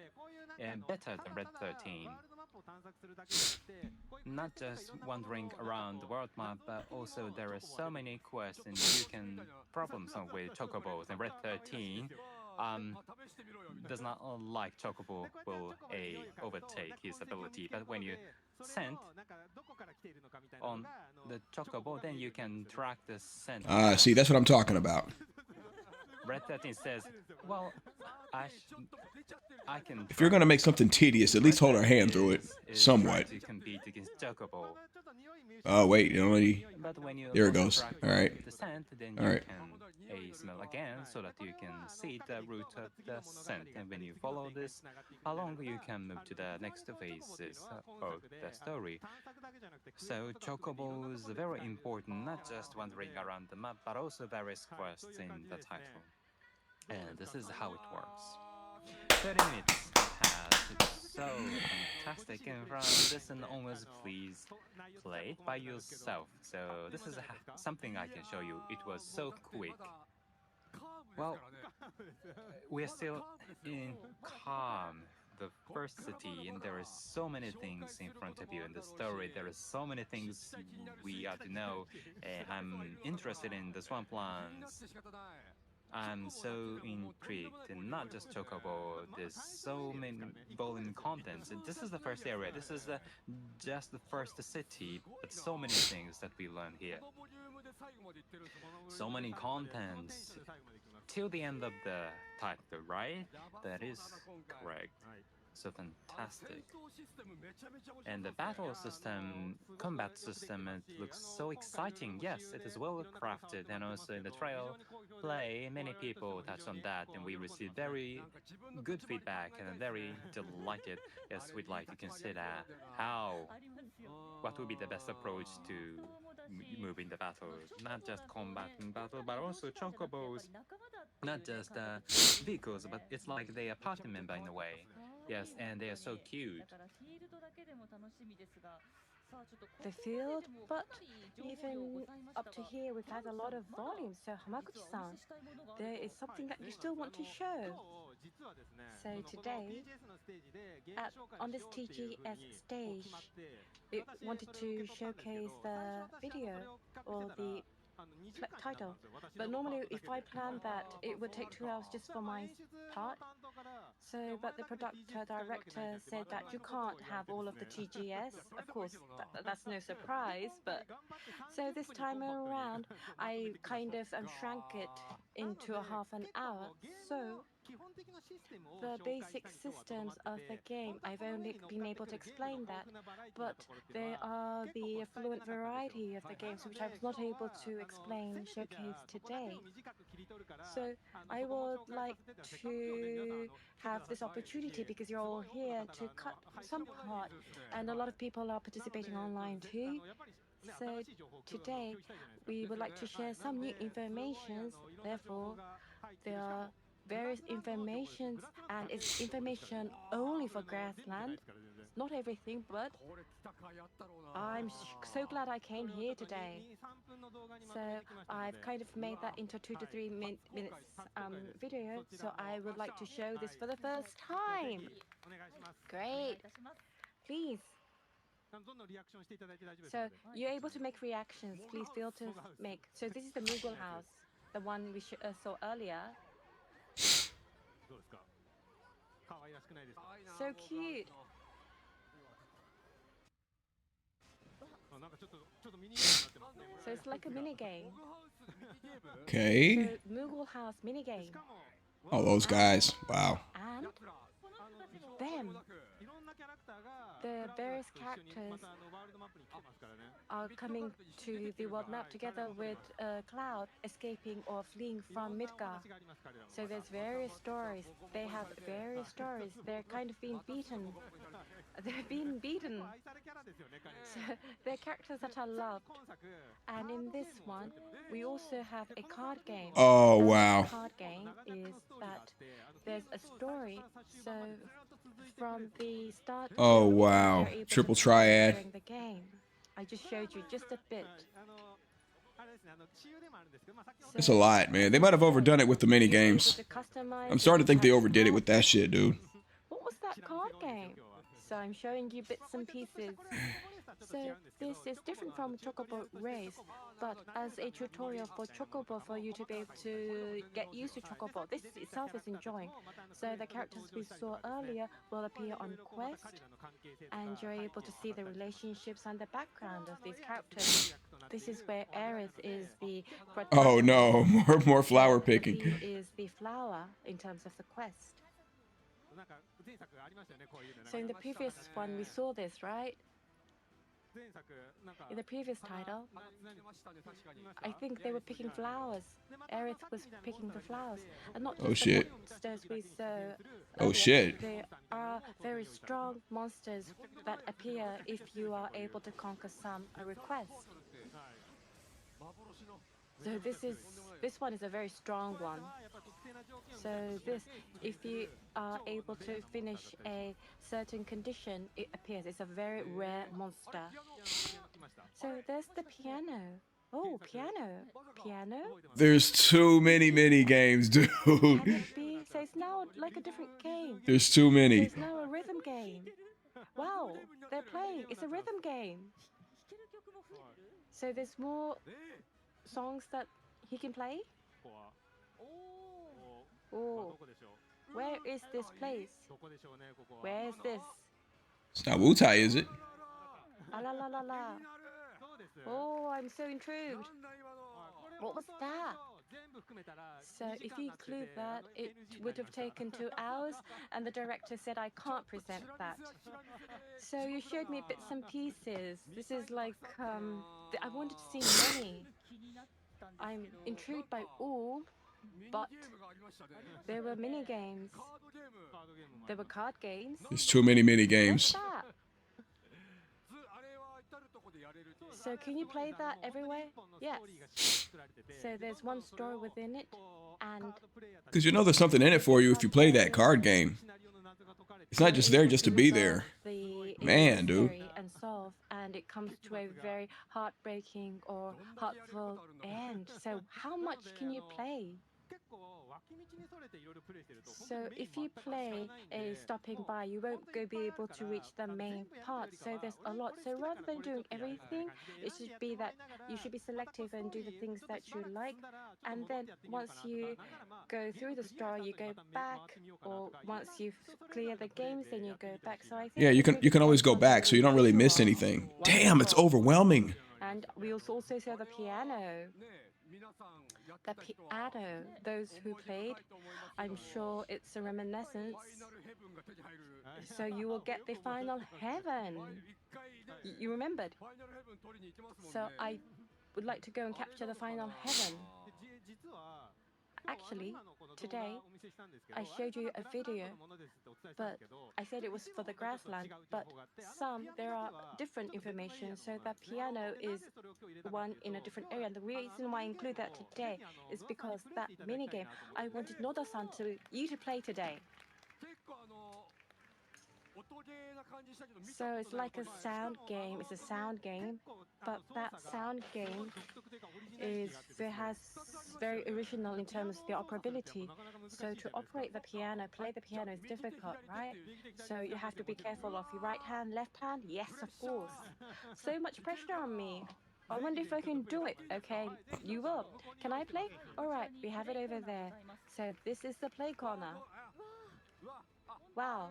and better than Red 13. Not just wandering around the world map, but also there are so many quests, and you can problem solve with Chocobos. And Red 13 does not like Chocobo will overtake his ability, but when you scent on the Chocobo, then you can track the scent. Ah, see, that's what I'm talking about. Red 13 says, well, I can. If you're going to make something tedious, at least hold our hand through it. is Somewhat. trying to compete against Chocobo. Oh, wait. You only... But when you There it also goes. track All right. the scent, then All you right. can smell again so that you can see the root of the scent. And when you follow this along, you can move to the next phases of the story. So Chocobos are very important, not just wandering around the map, but also various quests in the title. And this is how it works. 30 minutes has it's so fantastic, and from this and onwards, please play it by yourself. So this is something I can show you. It was so quick. Well, we are still in Calm, the first city, and there are so many things in front of you in the story. There are so many things we are to know. I'm interested in the swamplands. I'm so intrigued, and not just Chocobo. There's so many volume contents. And this is the first area. This is just the first city, but so many things that we learn here. So many contents till the end of the title, right? That is correct. So fantastic. And the battle system, combat system, it looks so exciting. Yes, it is well crafted, and also in the trial play, many people touched on that, and we received very good feedback and very delighted. Yes, we'd like to consider what would be the best approach to moving the battle, not just combat and battle, but also chocobos, not just vehicles, but it's like they are party member in a way. Yes, and they are so cute. The field, but even up to here, we've had a lot of volume. So, Hamaguchi-san, there is something that you still want to show. So today, on this TGS stage, it wanted to showcase the video or the title. But normally, if I planned that, it would take 2 hours just for my part. So, but the director said that you can't have all of the TGS. Of course, that's no surprise. But so this time around, I kind of shrank it into a half an hour. So the basic systems of the game. I've only been able to explain that, but there are the fluent variety of the games which I was not able to explain, showcase today. So I would like to have this opportunity because you're all here to cut some part, and a lot of people are participating online too. So today we would like to share some new informations. Therefore, there are various informations, and it's information only for grassland. Not everything, but I'm so glad I came here today. So I've kind of made that into 2 to 3 minutes video. So I would like to show this for the first time. Great. Please. So you're able to make reactions. Please feel to make. So this is the Moogle house, the one we saw earlier. So cute. So it's like a mini game. Okay. So Moogle house mini game. Oh, those guys. Wow. And them. The various characters are coming to the world map together with Cloud escaping or fleeing from Midgar. So there's various stories. They have various stories. They're kind of being beaten. They're being beaten. So they're characters that are loved. And in this one, we also have a card game. Oh, and wow. The card game is that there's a story. So from the start, Oh, wow. they're able Triple to triad. during the game. I just showed you just a bit. It's a lot, man. They might have overdone it with the mini games. I'm starting to think they overdid it with that shit, dude. What was that card game? So I'm showing you bits and pieces. So this is different from Chocobo Race, but as a tutorial for Chocobo for you to be able to get used to Chocobo, this itself is enjoying. So the characters we saw earlier will appear on Quest, and you're able to see the relationships and the background of these characters. This is where Aerith is the Oh no, more flower picking. He is the flower in terms of the quest. So in the previous one we saw this, right? In the previous title, I think they were picking flowers. Aerith was picking the flowers, and not just the monsters we saw earlier. Oh shit. There are very strong monsters that appear if you are able to conquer some requests. So this one is a very strong one. So if you are able to finish a certain condition, it appears. It's a very rare monster. So there's the piano. Oh, piano. There's too many mini games, dude. Can it be? So it's now like a different game. There's too many. It's now a rhythm game. Wow, they're playing. It's a rhythm game. So there's more songs that he can play? Oh, where is this place? Where is this? It's not Wutai, is it? Ah, la la la la. Oh, I'm so intrigued. What was that? So if you include that, it would have taken 2 hours, and the director said I can't present that. So you showed me bits and pieces. This is like, I wanted to see many. I'm intrigued by all, but there were mini games. There were card games. There's too many mini games. What's that? So can you play that everywhere? Yes. So there's one story within it, and Because you know there's something in it for you if you play that card game. It's not just there just to be there. Man, dude. And solve, and it comes to a very heartbreaking or heartful end. So how much can you play? So if you play a stopping by, you won't be able to reach the main part. So there's a lot. So rather than doing everything, it should be that you should be selective and do the things that you like. And then once you go through the story, you go back, or once you clear the games, then you go back. So I think Yeah, you can always go back, so you don't really miss anything. Damn, it's overwhelming. And we also saw the piano. The piano, those who played, I'm sure it's a reminiscence. So you will get the final heaven. You remembered? So I would like to go and capture the final heaven. Actually, today I showed you a video, but I said it was for the grassland, but there are different information. So the piano is one in a different area. And the reason why I include that today is because that mini game I wanted Noda-san you to play today. So it's like a sound game. It's a sound game, but that sound game has very original in terms of the operability. So to operate the piano, play the piano is difficult, right? So you have to be careful of your right hand, left hand. Yes, of course. So much pressure on me. I wonder if I can do it. Okay, you will. Can I play? All right, we have it over there. So this is the play corner. Wow.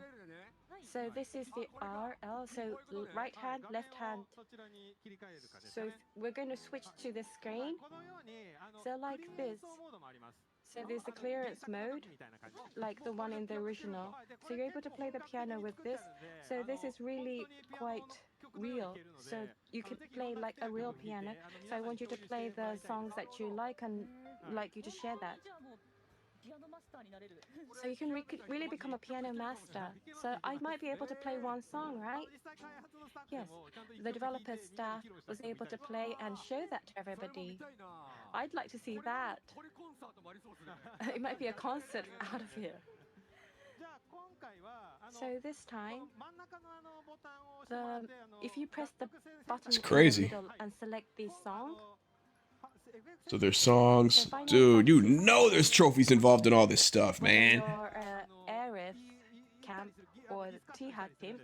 So this is the RL, so right hand, left hand. So we're going to switch to the screen. So like this. So there's the clearance mode, like the one in the original. So you're able to play the piano with this. So this is really quite real. So you can play like a real piano. So I want you to play the songs that you like and like you to share that. So you can really become a piano master. So I might be able to play one song, right? Yes. The developer staff was able to play and show that to everybody. I'd like to see that. It might be a concert out of here. So this time, if you press the button It's in the crazy. middle and select the song. So there's songs. Dude, you know there's trophies involved in all this stuff, man. Your Aerith camp or T-Hat team,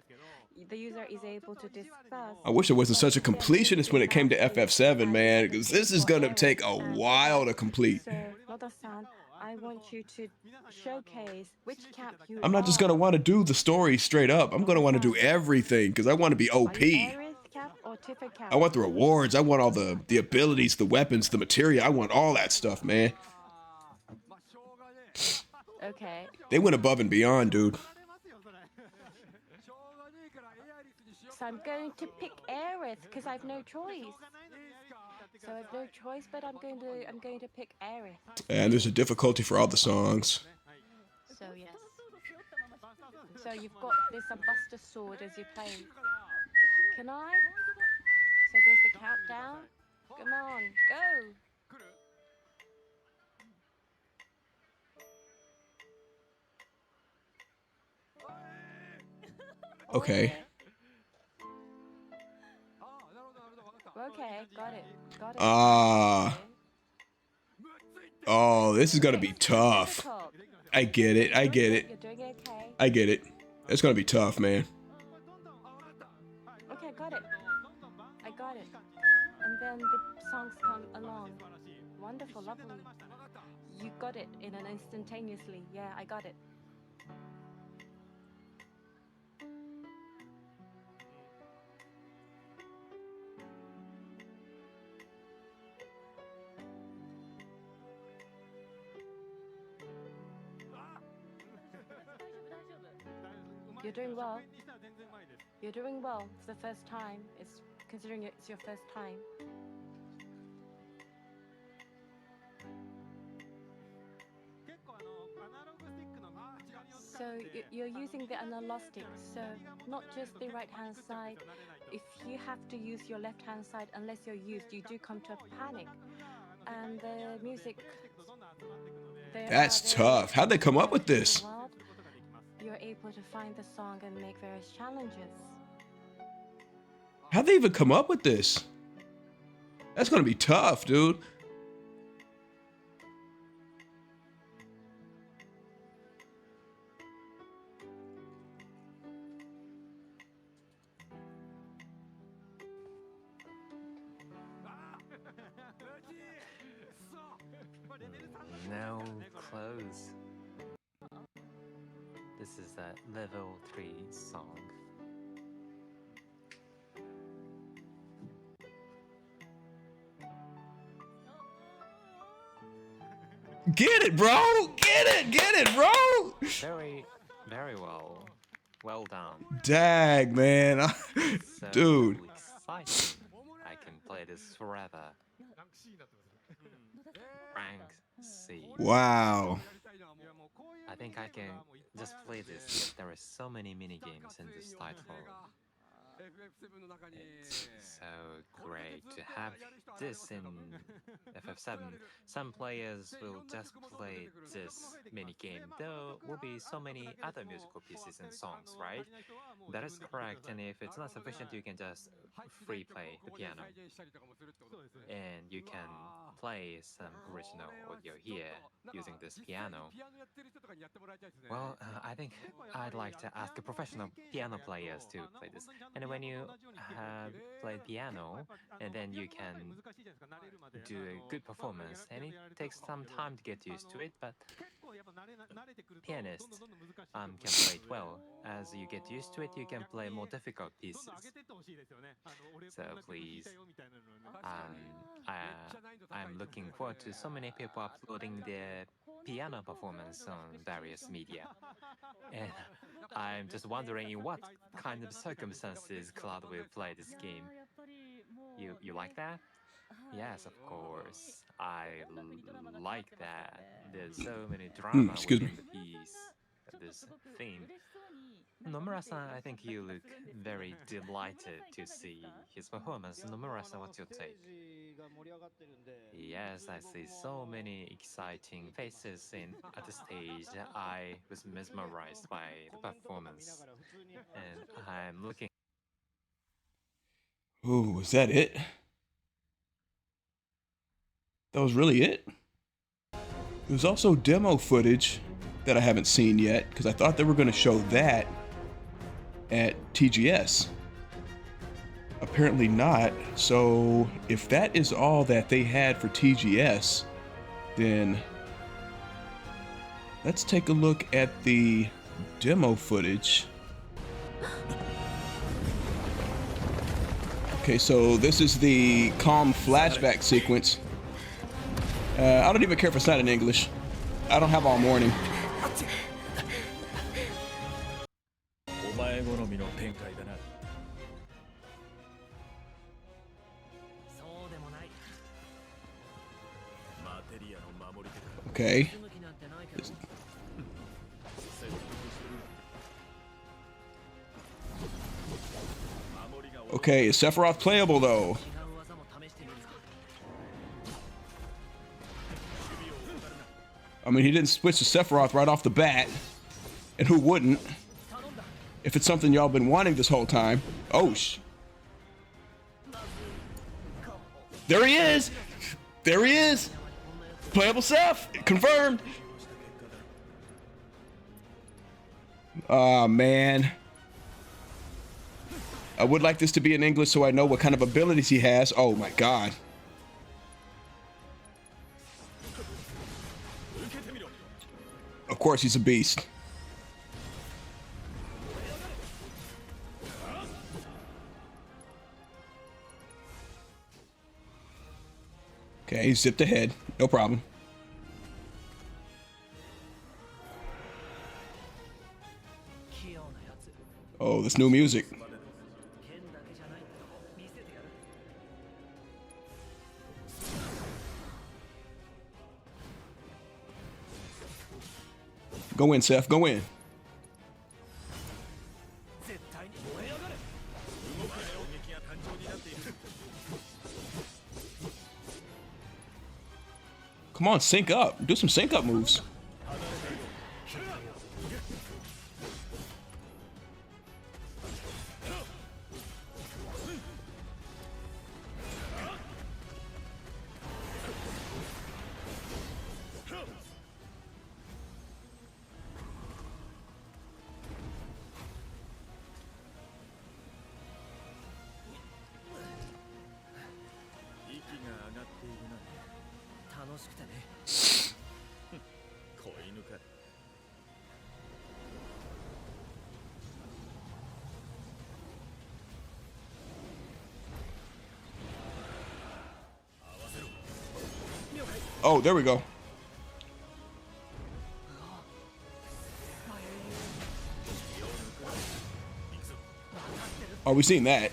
the user is able to discuss. I wish I wasn't such a completionist when it came to FF7, man, because this is gonna take a while to complete. So, Noda-san, I want you to showcase which camp you I'm not just gonna want to do the story straight up. I'm gonna want to do everything because I want to be OP. Aerith camp or Tifa camp? I want the rewards. I want all the abilities, the weapons, the materia. I want all that stuff, man. Okay. They went above and beyond, dude. So I'm going to pick Aerith because I have no choice. So I have no choice, but I'm going to pick Aerith. And there's a difficulty for all the songs. So yes. So you've got this Buster Sword as you play. Can I? So there's the countdown. Come on, go! Okay. Okay, got it. Got it. Oh, this is gonna be tough. I get it. I get it. You're doing okay. I get it. It's gonna be tough, man. Okay, got it. I got it. And then the songs come along. Wonderful, lovely. You got it in an instantaneously. Yeah, I got it. You're doing well. You're doing well. It's the first time. Considering it's your first time. So you're using the analog stick, so not just the right-hand side. If you have to use your left-hand side, unless you're used, you do come to a panic. And the music... That's tough. How'd they come up with this? You're able to find the song and make various challenges. How'd they even come up with this? That's gonna be tough, dude. No close. This is that level 3 song. Get it, bro. Get it, bro. Very, very well. Well done. Dag, man. So Dude. exciting. I can play this forever. Rank C. Wow. I think I can just play this. There are so many mini games in this title. It's so great to have this in FF7. Some players will just play this mini game. There will be so many other musical pieces and songs, right? That is correct. And if it's not sufficient, you can just free play the piano. And you can play some original audio here using this piano. Well, I think I'd like to ask the professional piano players to play this. And when you have played piano, and then you can do a good performance, and it takes some time to get used to it, but pianists can play it well. As you get used to it, you can play more difficult pieces. So please, I'm looking forward to so many people uploading their piano performance on various media. And I'm just wondering in what kind of circumstances Cloud will play this game. You like that? Yes, of course. Like that. There's so many drama excuse me. within the piece, this theme. Nomura-san, I think you look very delighted to see his performance. Nomura-san, what's your take? Yes, I see so many exciting faces at the stage. I was mesmerized by the performance, and I'm looking. Ooh, was that it? That was really it? There's also demo footage that I haven't seen yet, because I thought they were going to show that at TGS. Apparently not. So if that is all that they had for TGS, then let's take a look at the demo footage. Okay, so this is the calm flashback sequence. I don't even care if it's not in English. I don't have all morning. Okay. Okay, is Sephiroth playable though? I mean, he didn't switch to Sephiroth right off the bat. And who wouldn't? If it's something y'all been wanting this whole time. Oh, there he is! There he is! Playable Seph! Confirmed! Oh, man. I would like this to be in English so I know what kind of abilities he has. Oh, my God. Of course, he's a beast. Okay, he zipped ahead. No problem. Oh, this new music. Go in, Seth. Go in. Come on, sync up. Do some sync up moves. Oh, there we go. Oh, we seen that.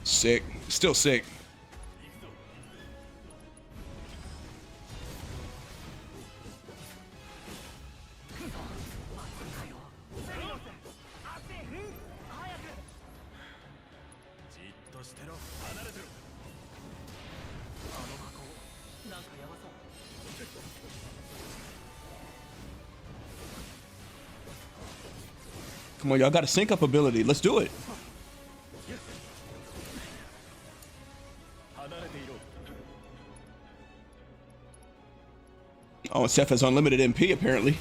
Sick. Still sick. Come on, y'all got a sync up ability. Let's do it. Oh, and Seth has unlimited MP apparently.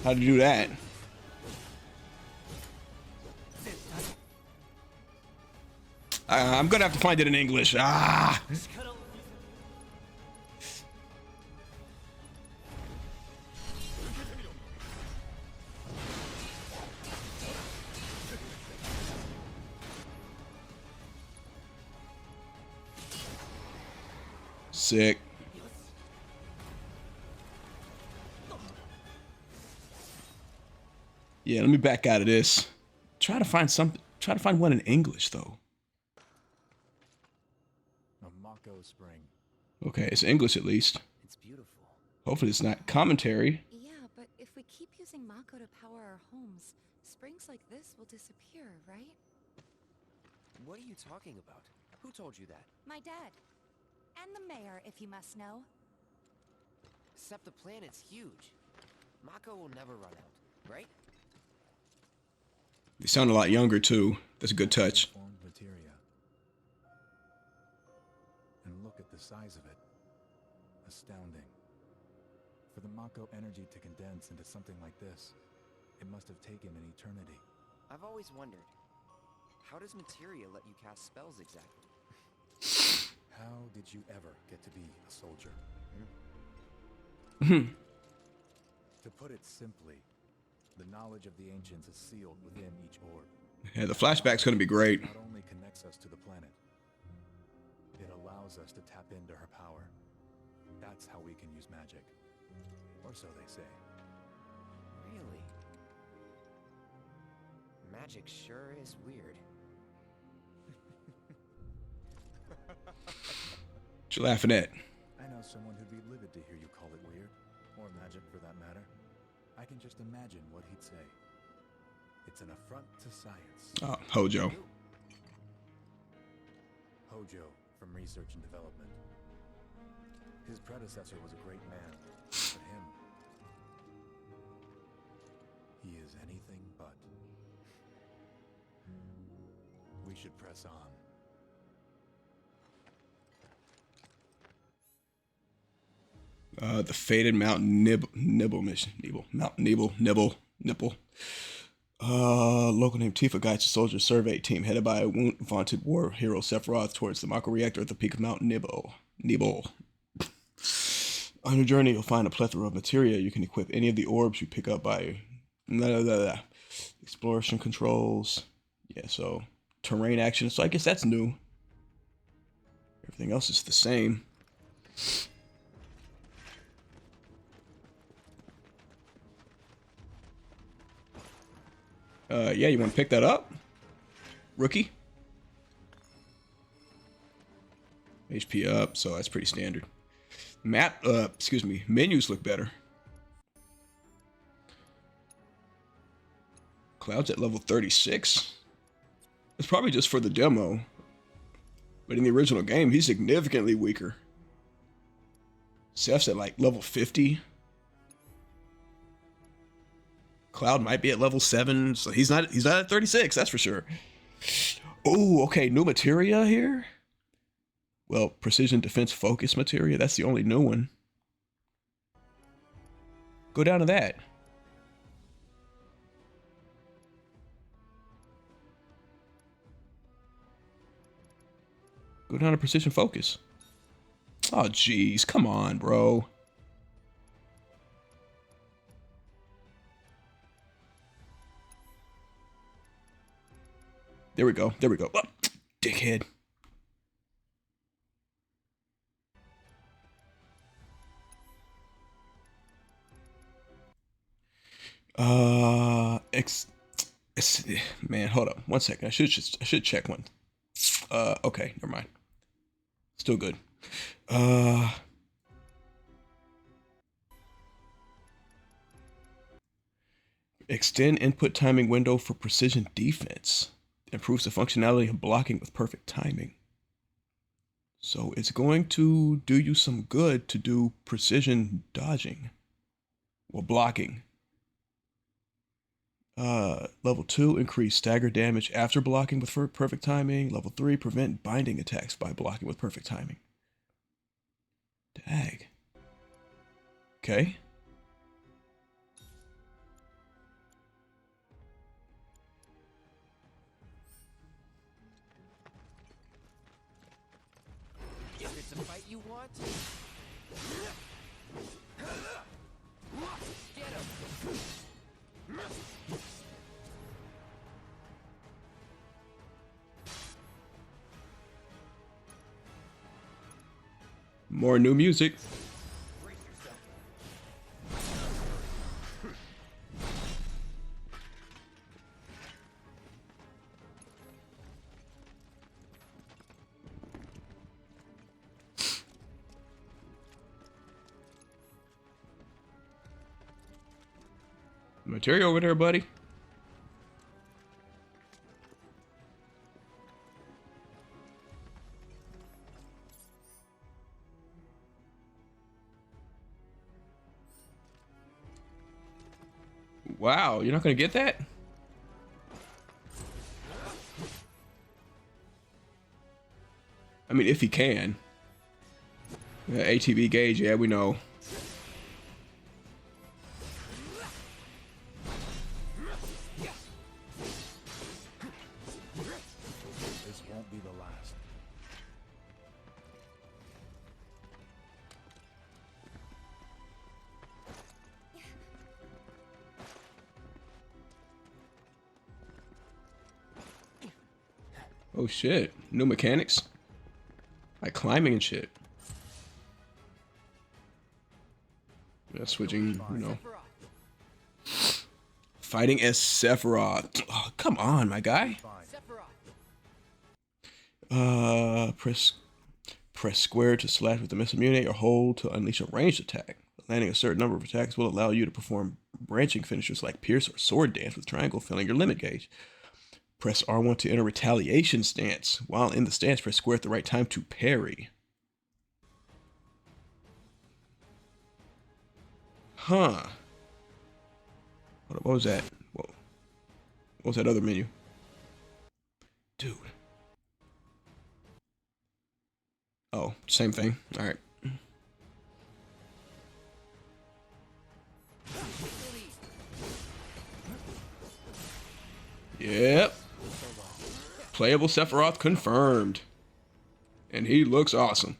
How to do that? I'm gonna have to find it in English. Ah. Sick. Yeah, let me back out of this. Try to find something. Try to find one in English though. A Mako spring. Okay, it's English at least. It's beautiful. Hopefully it's not commentary. Yeah, but if we keep using Mako to power our homes, springs like this will disappear, right? What are you talking about? Who told you that? My dad. And the mayor, if you must know. Except the planet's huge. Mako will never run out, right? They sound a lot younger too. That's a good touch. Formed materia. And look at the size of it. Astounding. For the Mako energy to condense into something like this, it must have taken an eternity. I've always wondered, how does materia let you cast spells exactly? How did you ever get to be a soldier? To put it simply, the knowledge of the ancients is sealed within each orb. Yeah, the flashback's gonna be great. It not only connects us to the planet, it allows us to tap into her power. That's how we can use magic. Or so they say. Really? Magic sure is weird. What you laughing at? I know someone who'd be livid to hear you call it weird, or magic for that matter. I can just imagine what he'd say. It's an affront to science. Oh, Hojo. Hojo, from Research and Development. His predecessor was a great man, but him, he is anything but. We should press on. The fated Mount Nibble mission. Nibble. Local name Tifa guides the soldier survey team headed by a vaunted war hero Sephiroth towards the Mako reactor at the peak of Mount Nibble. On your journey, you'll find a plethora of materia. You can equip any of the orbs you pick up by exploration controls. Yeah, so terrain action. So I guess that's new. Everything else is the same. Yeah, you want to pick that up? Rookie? HP up, so that's pretty standard. Menus look better. Cloud's at level 36. It's probably just for the demo. But in the original game, he's significantly weaker. Seth's at like level 50. Cloud might be at level 7, so he's not at 36, that's for sure. Oh, okay, new materia here? Well, precision defense focus materia, that's the only new one. Go down to that. Go down to precision focus. Oh, jeez, come on, bro. There we go. Oh, dickhead. Man, hold up 1 second. I should check one. Okay, never mind. Still good. Extend input timing window for precision defense. Improves the functionality of blocking with perfect timing. So it's going to do you some good to do precision dodging. Well, blocking. Level 2, increase stagger damage after blocking with perfect timing. Level 3, prevent binding attacks by blocking with perfect timing. Dag. Okay. If it's a fight you want, get him. More new music. Material over there, buddy. Wow, you're not gonna get that? I mean, if he can. ATB gauge, yeah, we know. This won't be the last. Oh shit, new mechanics? Like climbing and shit. Yeah, switching, you know. Fighting as Sephiroth. Oh, come on, my guy. Press square to slash with the missile unit or hold to unleash a ranged attack. Landing a certain number of attacks will allow you to perform branching finishers like Pierce or Sword Dance with triangle filling your limit gauge. Press R1 to enter retaliation stance. While in the stance, press square at the right time to parry. Huh. What was that? What was that other menu? Dude. Oh, same thing. All right. Yep. Playable Sephiroth confirmed. And he looks awesome.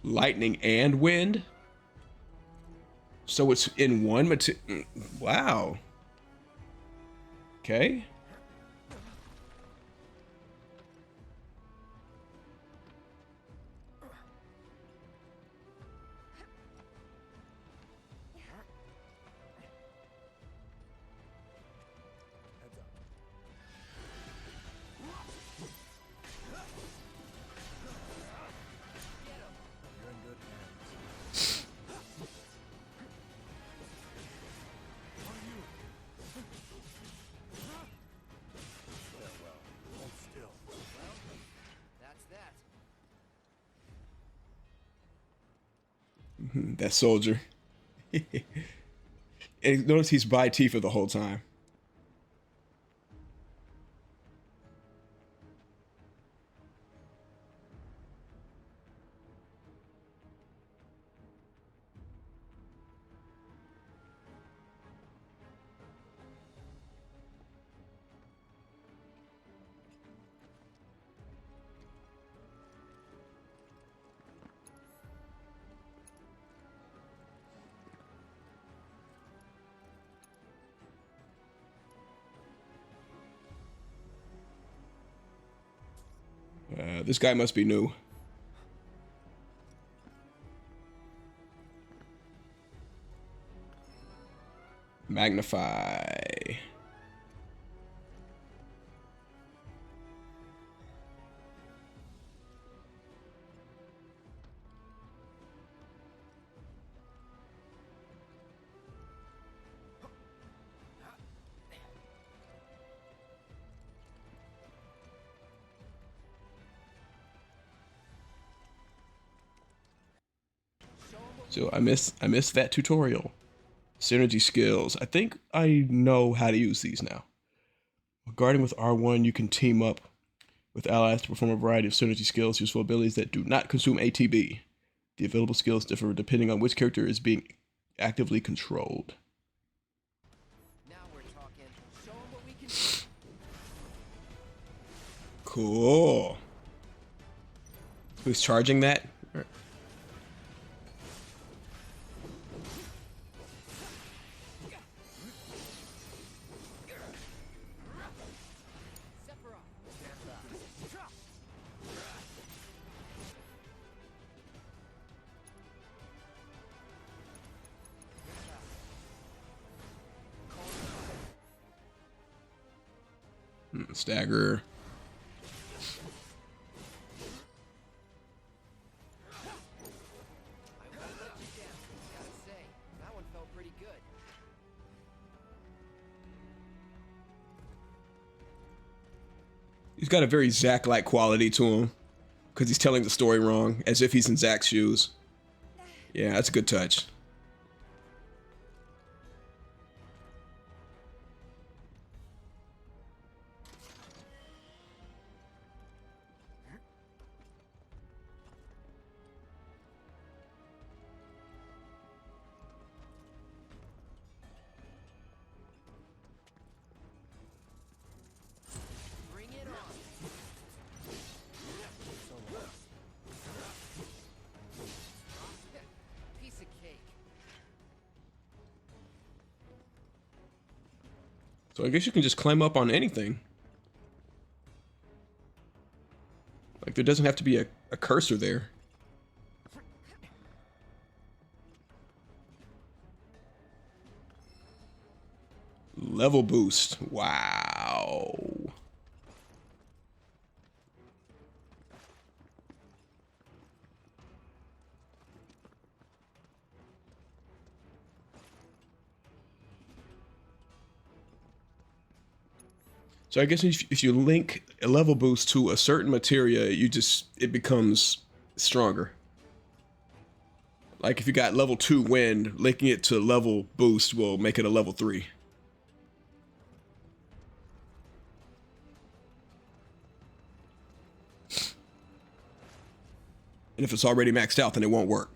Lightning and wind. So it's in one material. Wow. Okay. That soldier. And notice he's by Tifa the whole time. This guy must be new. Magnify. So I missed that tutorial. Synergy skills. I think I know how to use these now. Guarding with R1, you can team up with allies to perform a variety of synergy skills, useful abilities that do not consume ATB. The available skills differ depending on which character is being actively controlled. Now we're talking. Show 'em what we can do. Cool. Who's charging that? Stagger. I won't let you down. Gotta say, that one felt pretty good. He's got a very Zack-like quality to him because he's telling the story wrong, as if he's in Zack's shoes. Yeah, that's a good touch. Bring it on. Piece of cake. So I guess you can just climb up on anything. Like, there doesn't have to be a cursor there. Level boost. Wow. So I guess if you link a level boost to a certain materia, it becomes stronger. Like if you got level 2 wind, linking it to level boost will make it a level 3. And if it's already maxed out, then it won't work.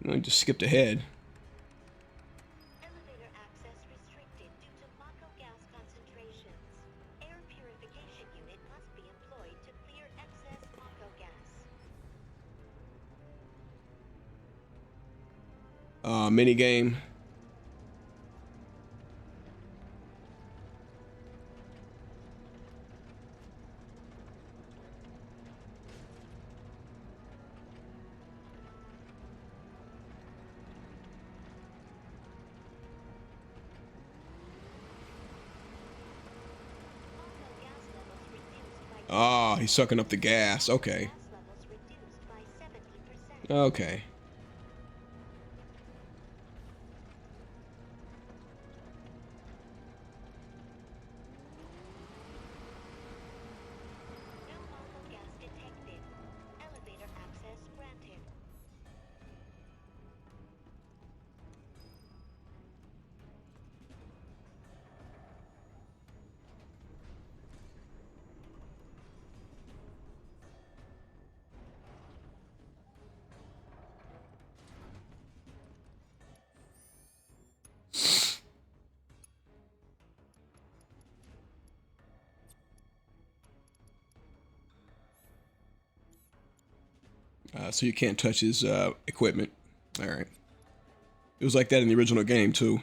I just skipped ahead. Elevator access restricted due to Mako gas concentrations. Air purification unit must be employed to clear excess Mako gas. Mini game. Mako gas levels reduced by Ah, he's sucking up the gas. Okay. gas levels reduced by 70%. Okay. No Mako gas detected. Elevator access granted. So you can't touch his equipment. All right. It was like that in the original game too.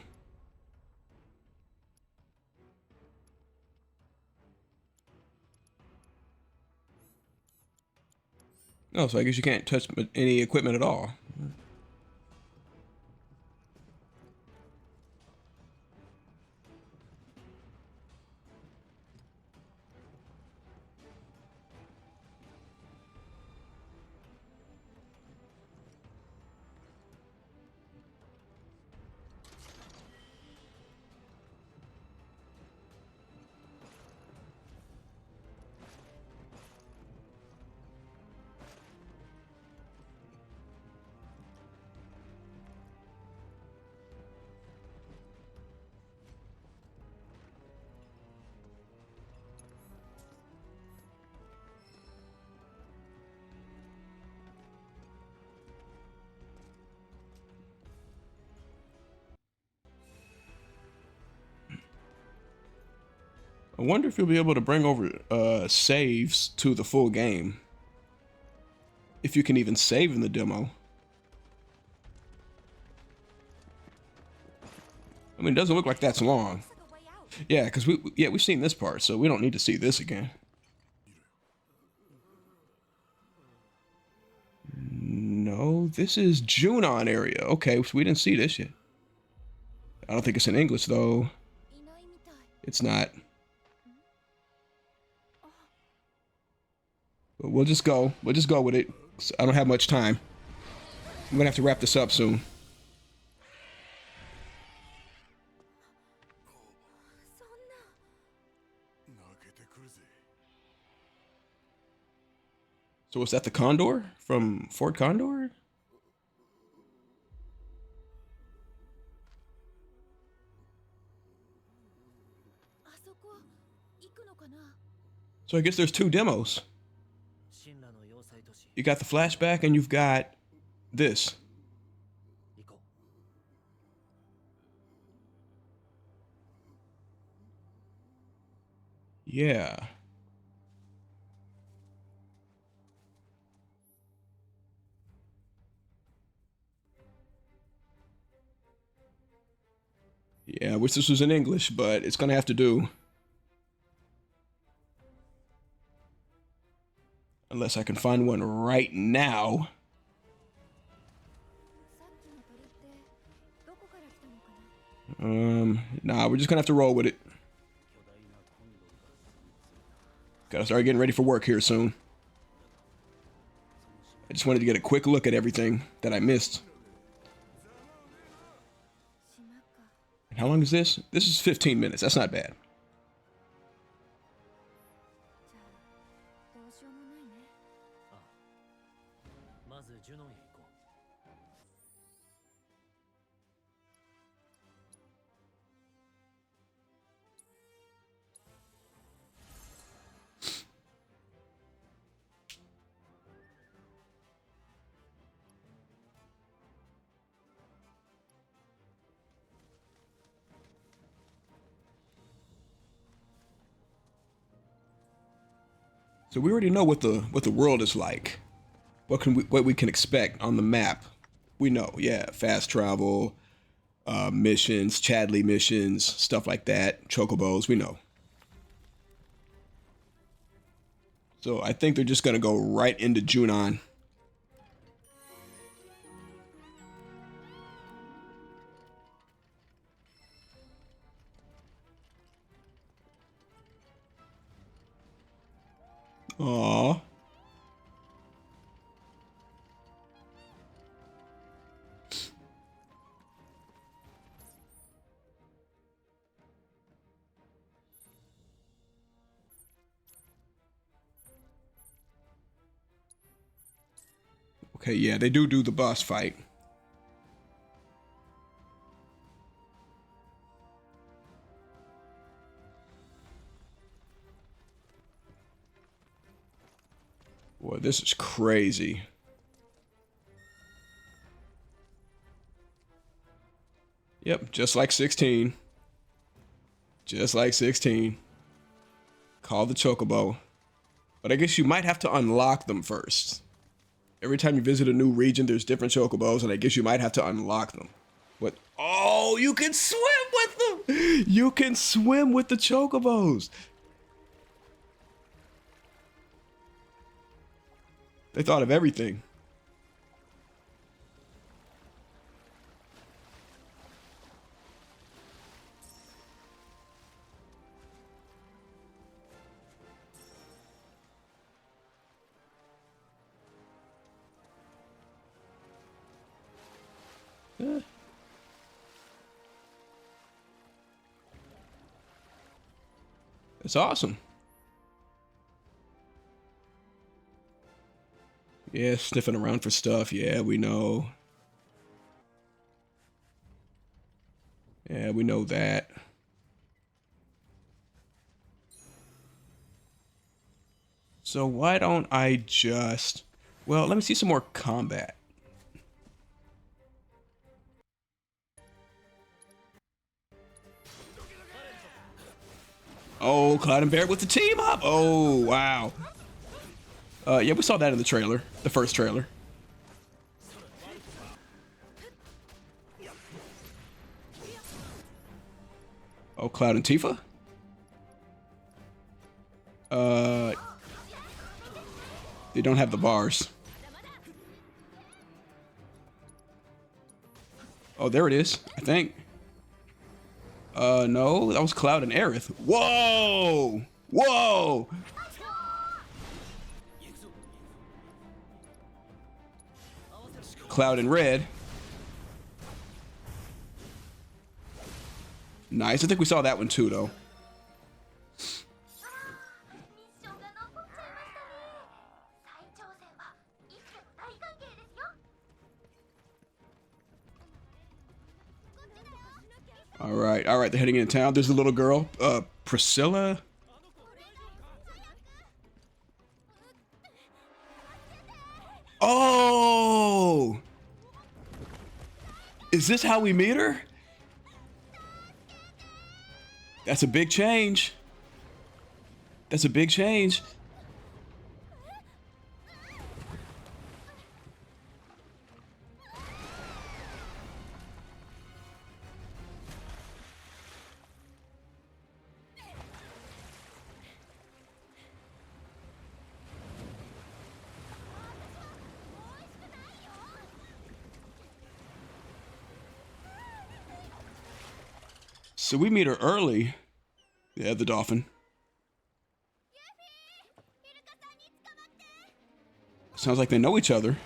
Oh, so I guess you can't touch any equipment at all. I wonder if you'll be able to bring over saves to the full game. If you can even save in the demo. I mean, it doesn't look like that's long. Yeah, because we've seen this part, so we don't need to see this again. No, this is Junon area. Okay, so we didn't see this yet. I don't think it's in English though. It's not. But we'll just go. We'll just go with it. I don't have much time. I'm gonna have to wrap this up soon. So was that the Condor from Fort Condor? So I guess there's two demos. You got the flashback and you've got this. Yeah. Yeah, I wish this was in English, but it's gonna have to do. Unless I can find one right now. Nah, we're just gonna have to roll with it. Gotta start getting ready for work here soon. I just wanted to get a quick look at everything that I missed. And how long is this? This is 15 minutes. That's not bad. So we already know what the world is like. What we can expect on the map. We know, yeah, fast travel, missions, Chadley missions, stuff like that, chocobos, we know. So I think they're just gonna go right into Junon. Aww. Okay, yeah, they do the boss fight. Boy, this is crazy. Yep, just like 16. Just like 16. Call the chocobo. But I guess you might have to unlock them first. Every time you visit a new region, there's different chocobos, and I guess you might have to unlock them. Oh, you can swim with them. You can swim with the chocobos. They thought of everything. Yeah. It's awesome. Yeah, sniffing around for stuff. Yeah, we know. Yeah, we know that. So why don't I just... Well, let me see some more combat. Oh, Cloud and Barret with the team up. Oh, wow. Yeah, we saw that in the trailer. The first trailer. Oh, Cloud and Tifa? They don't have the bars. Oh, there it is, I think. No, that was Cloud and Aerith. Whoa! Whoa! Cloud and Red. Nice. I think we saw that one too, though. All right. They're heading into town. There's a little girl, Priscilla. Oh! Is this how we meet her? That's a big change. That's a big change. So we meet her early. Yeah, the dolphin. Sounds like they know each other.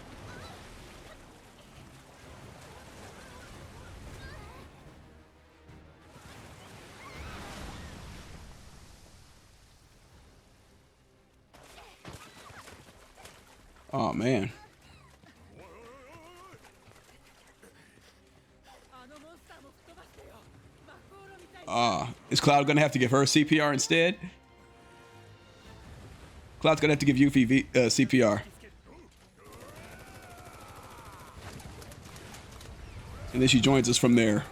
Oh, man. Is Cloud gonna have to give her CPR instead? Cloud's gonna have to give Yuffie CPR. And then she joins us from there.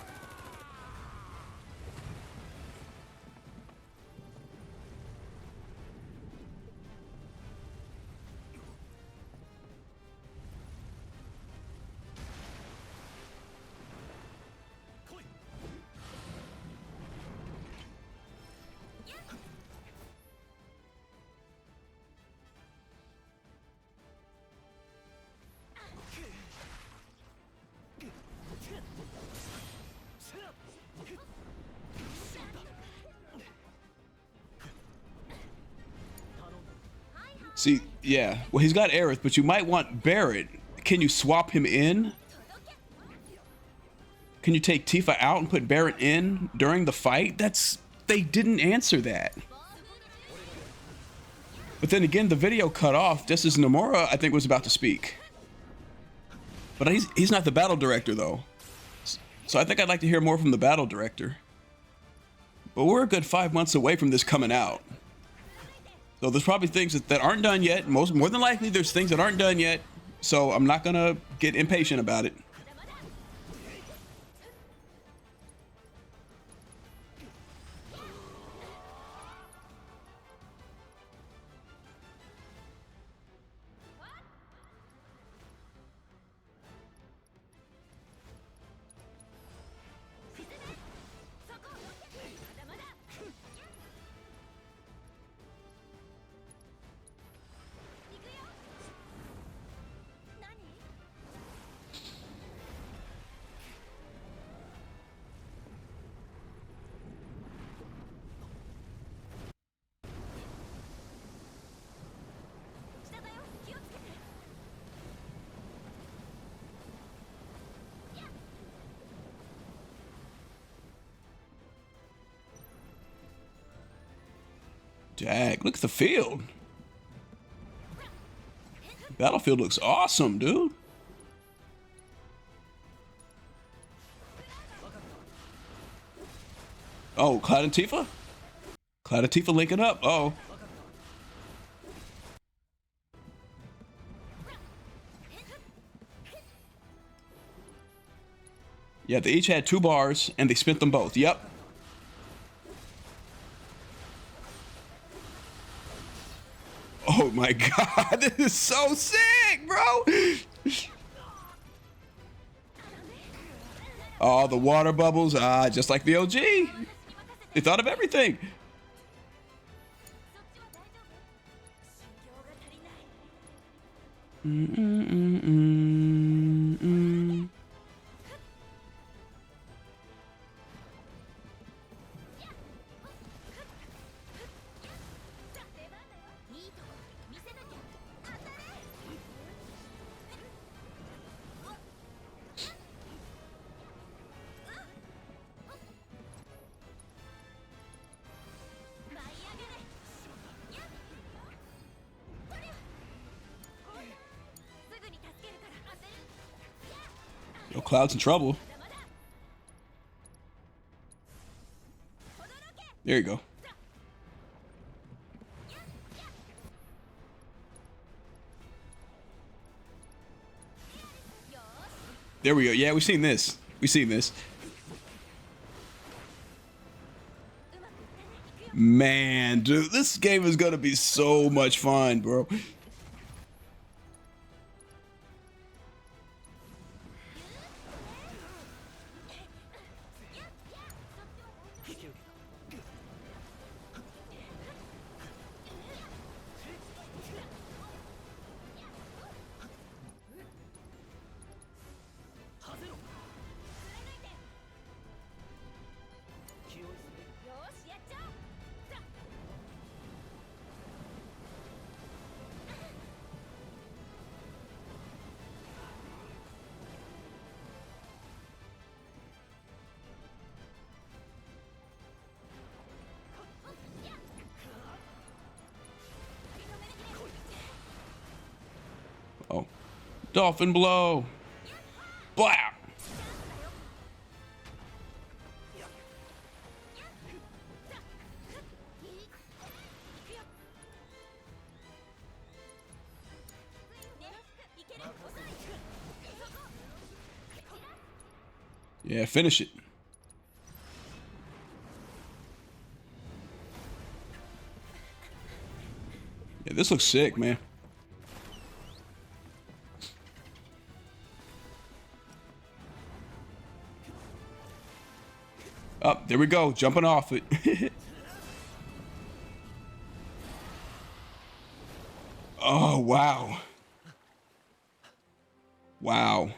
See, yeah. Well, he's got Aerith, but you might want Barret. Can you swap him in? Can you take Tifa out and put Barret in during the fight? They didn't answer that. But then again, the video cut off just as Nomura, I think, was about to speak. But he's not the battle director, though. So I think I'd like to hear more from the battle director. But we're a good 5 months away from this coming out. So there's probably things that aren't done yet. More than likely, there's things that aren't done yet. So I'm not going to get impatient about it. Dag, look at the field. Battlefield looks awesome, dude. Oh, Cloud and Tifa? Cloud and Tifa linking up. Oh. Yeah, they each had 2 bars, and they spent them both. Yep. Oh my god, this is so sick, bro! Oh, the water bubbles, just like the OG. They thought of everything. Yo, Cloud's in trouble. There you go. There we go. Yeah, we've seen this. We've seen this. Man, dude, this game is gonna be so much fun, bro. Oh, dolphin blow. Blah. Yeah, finish it. Yeah, this looks sick, man. Oh, there we go, jumping off it. Oh, wow. Wow.